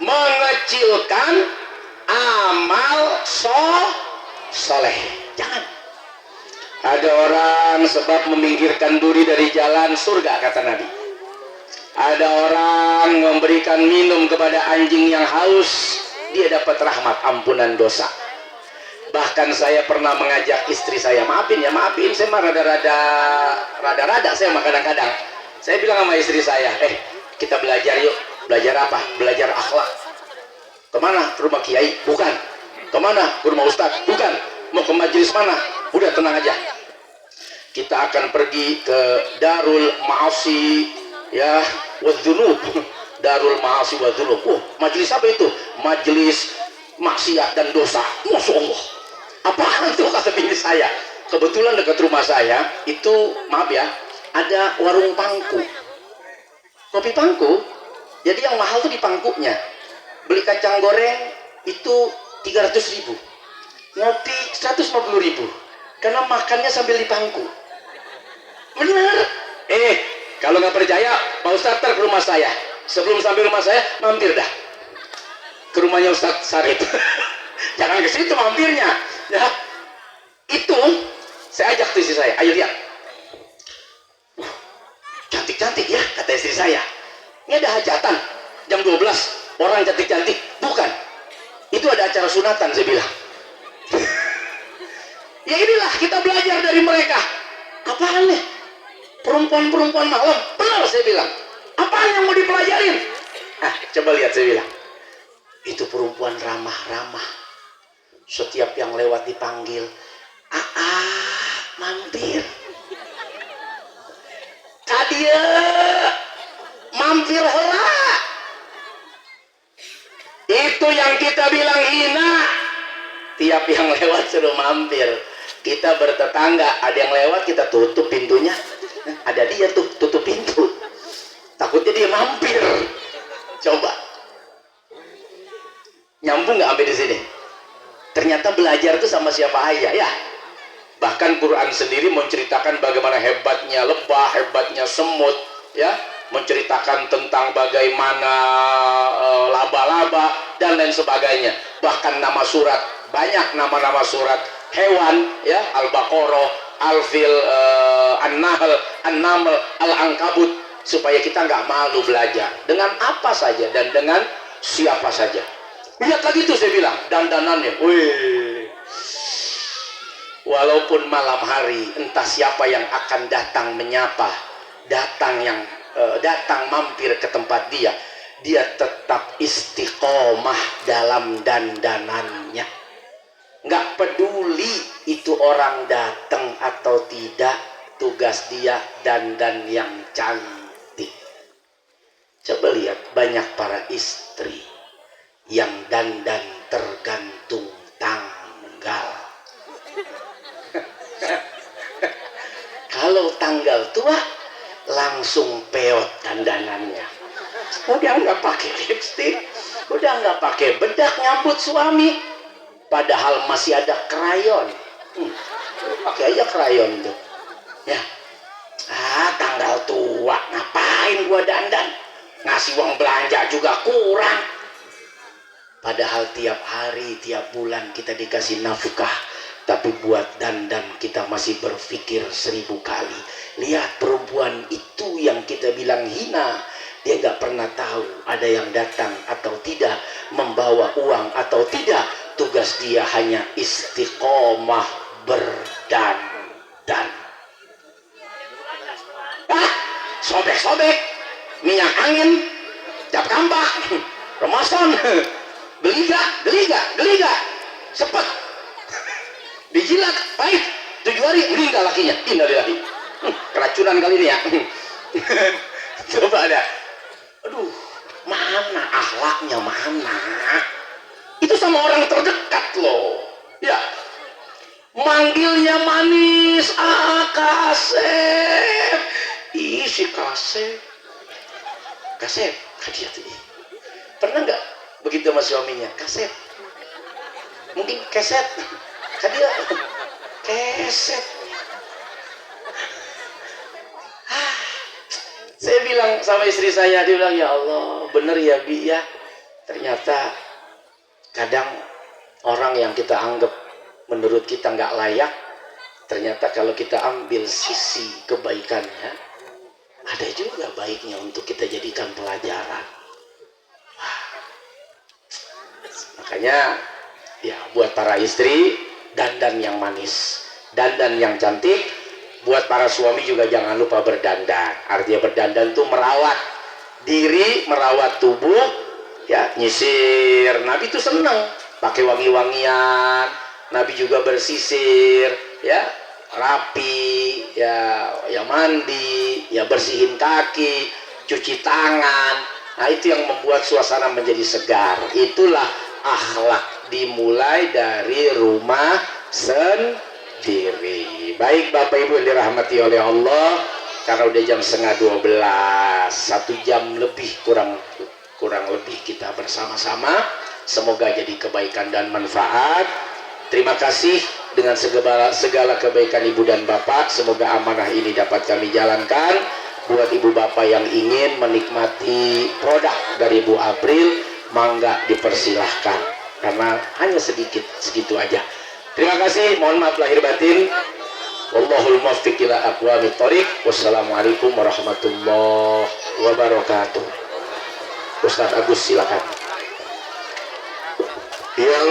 S3: Mengecilkan amal soleh. Jangan. Ada orang sebab meminggirkan duri dari jalan surga, kata Nabi. Ada orang memberikan minum kepada anjing yang haus, dia dapat rahmat ampunan dosa. Bahkan saya pernah mengajak istri saya, maafin, saya mah rada-rada saya mah kadang-kadang. Saya bilang sama istri saya, kita belajar yuk. Belajar apa? Belajar akhlak. Kemana? Ke rumah kiai? Bukan. Kemana? Ke rumah ustadz? Bukan. Mau ke majelis mana? Udah, tenang aja. Kita akan pergi ke Darul Ma'asi ya wadzunub. Darul Ma'asi wadzunub. Majelis apa itu? Majelis maksiat dan dosa. Masya Allah. Apaan tuh, kata bini saya. Kebetulan dekat rumah saya itu, maaf ya, ada warung pangku. Kopi pangku. Jadi yang mahal tuh di pangkunya. Beli kacang goreng itu 300.000. Ngopi 150.000. Karena makannya sambil di pangku. Benar. Kalau nggak percaya, Pak Ustadz ke rumah saya. Sebelum sampai rumah saya, mampir dah ke rumahnya Ustadz Sarip. Jangan ke situ mampirnya. Ya, itu saya ajak tuh istri saya. Ayo lihat. Cantik-cantik ya, kata istri saya. Ini ada hajatan jam 12, orang cantik-cantik. Bukan. Itu ada acara sunatan, saya bilang. Ya inilah kita belajar dari mereka. Apaan nih? Perempuan-perempuan malam. Benar, saya bilang. Apaan yang mau dipelajarin? Coba lihat, saya bilang. Itu perempuan ramah-ramah. Setiap yang lewat dipanggil, mampir. Kadia mampir heula. Itu yang kita bilang hina. Tiap yang lewat suruh mampir. Kita bertetangga, ada yang lewat kita tutup pintunya. Ada dia tuh tutup pintu. Takutnya dia mampir. Coba. Nyambung nggak sampai di sini? Ternyata belajar tuh sama siapa aja ya. Bahkan Quran sendiri menceritakan bagaimana hebatnya lebah, hebatnya semut, ya, menceritakan tentang bagaimana laba-laba dan lain sebagainya. Bahkan nama surat, banyak nama-nama surat hewan, ya, Al-Baqarah, Al-Fil, An-Nahl, An-Naml, Al-Ankabut, supaya kita nggak malu belajar dengan apa saja dan dengan siapa saja. Lihat lagi tuh, saya bilang dandanannya, wih. Walaupun malam hari entah siapa yang akan datang menyapa, datang mampir ke tempat dia tetap istiqomah dalam dandanannya. Nggak peduli itu orang datang atau tidak, tugas dia dandan yang cantik. Coba lihat banyak para istri yang dandan tergantung tanggal. Kalau tanggal tua langsung peot dandanannya. Udah nggak pakai lipstik, udah nggak pakai bedak nyambut suami, padahal masih ada krayon. Pakai aja krayon tuh. Ya, tanggal tua ngapain gua dandan? Ngasih uang belanja juga kurang. Padahal tiap hari, tiap bulan kita dikasih nafkah, tapi buat dandan kita masih berpikir 1000 kali. Lihat perempuan itu yang kita bilang hina, dia nggak pernah tahu ada yang datang atau tidak, membawa uang atau tidak. Tugas dia hanya istiqomah berdandan. Sobek-sobek.
S1: minyak angin, cap kampak, remason, geliga, sepet, dijilat, pahit, 7 hari meninggal lakinya. Innalillahi. Keracunan kali ini ya. Coba ada. Aduh, mana akhlaknya mana? Itu sama orang terdekat loh. Ya. Manggilnya manis, Kasep. Ih, si Kasep. Kasep, dia tuh. Pernah nggak begitu sama suaminya? Kasep. Mungkin keset. Dia keset. Saya bilang sama istri saya, dia bilang, ya Allah, bener ya Bi ya. Ternyata kadang orang yang kita anggap menurut kita nggak layak, ternyata kalau kita ambil sisi kebaikannya, ada juga baiknya untuk kita jadikan pelajaran. Wah. Makanya ya buat para istri, dandan yang manis, dandan yang cantik. Buat para suami juga jangan lupa berdandan. Artinya berdandan tuh merawat diri, merawat tubuh, ya, nyisir. Nabi tuh seneng pakai wangi-wangian. Nabi juga bersisir, ya, rapi, ya mandi, ya bersihin kaki, cuci tangan. Nah, itu yang membuat suasana menjadi segar. Itulah akhlak, dimulai dari rumah sendiri. Baik Bapak Ibu yang dirahmati oleh Allah, karena udah jam 11:30, 1 jam lebih kurang lebih kita bersama-sama. Semoga jadi kebaikan dan manfaat. Terima kasih dengan segala kebaikan Ibu dan Bapak. Semoga amanah ini dapat kami jalankan. Buat Ibu Bapak yang ingin menikmati produk dari Bu April, mangga dipersilahkan, karena hanya sedikit, segitu aja. Terima kasih, mohon maaf lahir batin. Wallahul muwaffiq ila aqwamit thoriq. Wassalamualaikum warahmatullahi wabarakatuh. Ustaz Agus silakan.
S3: Yang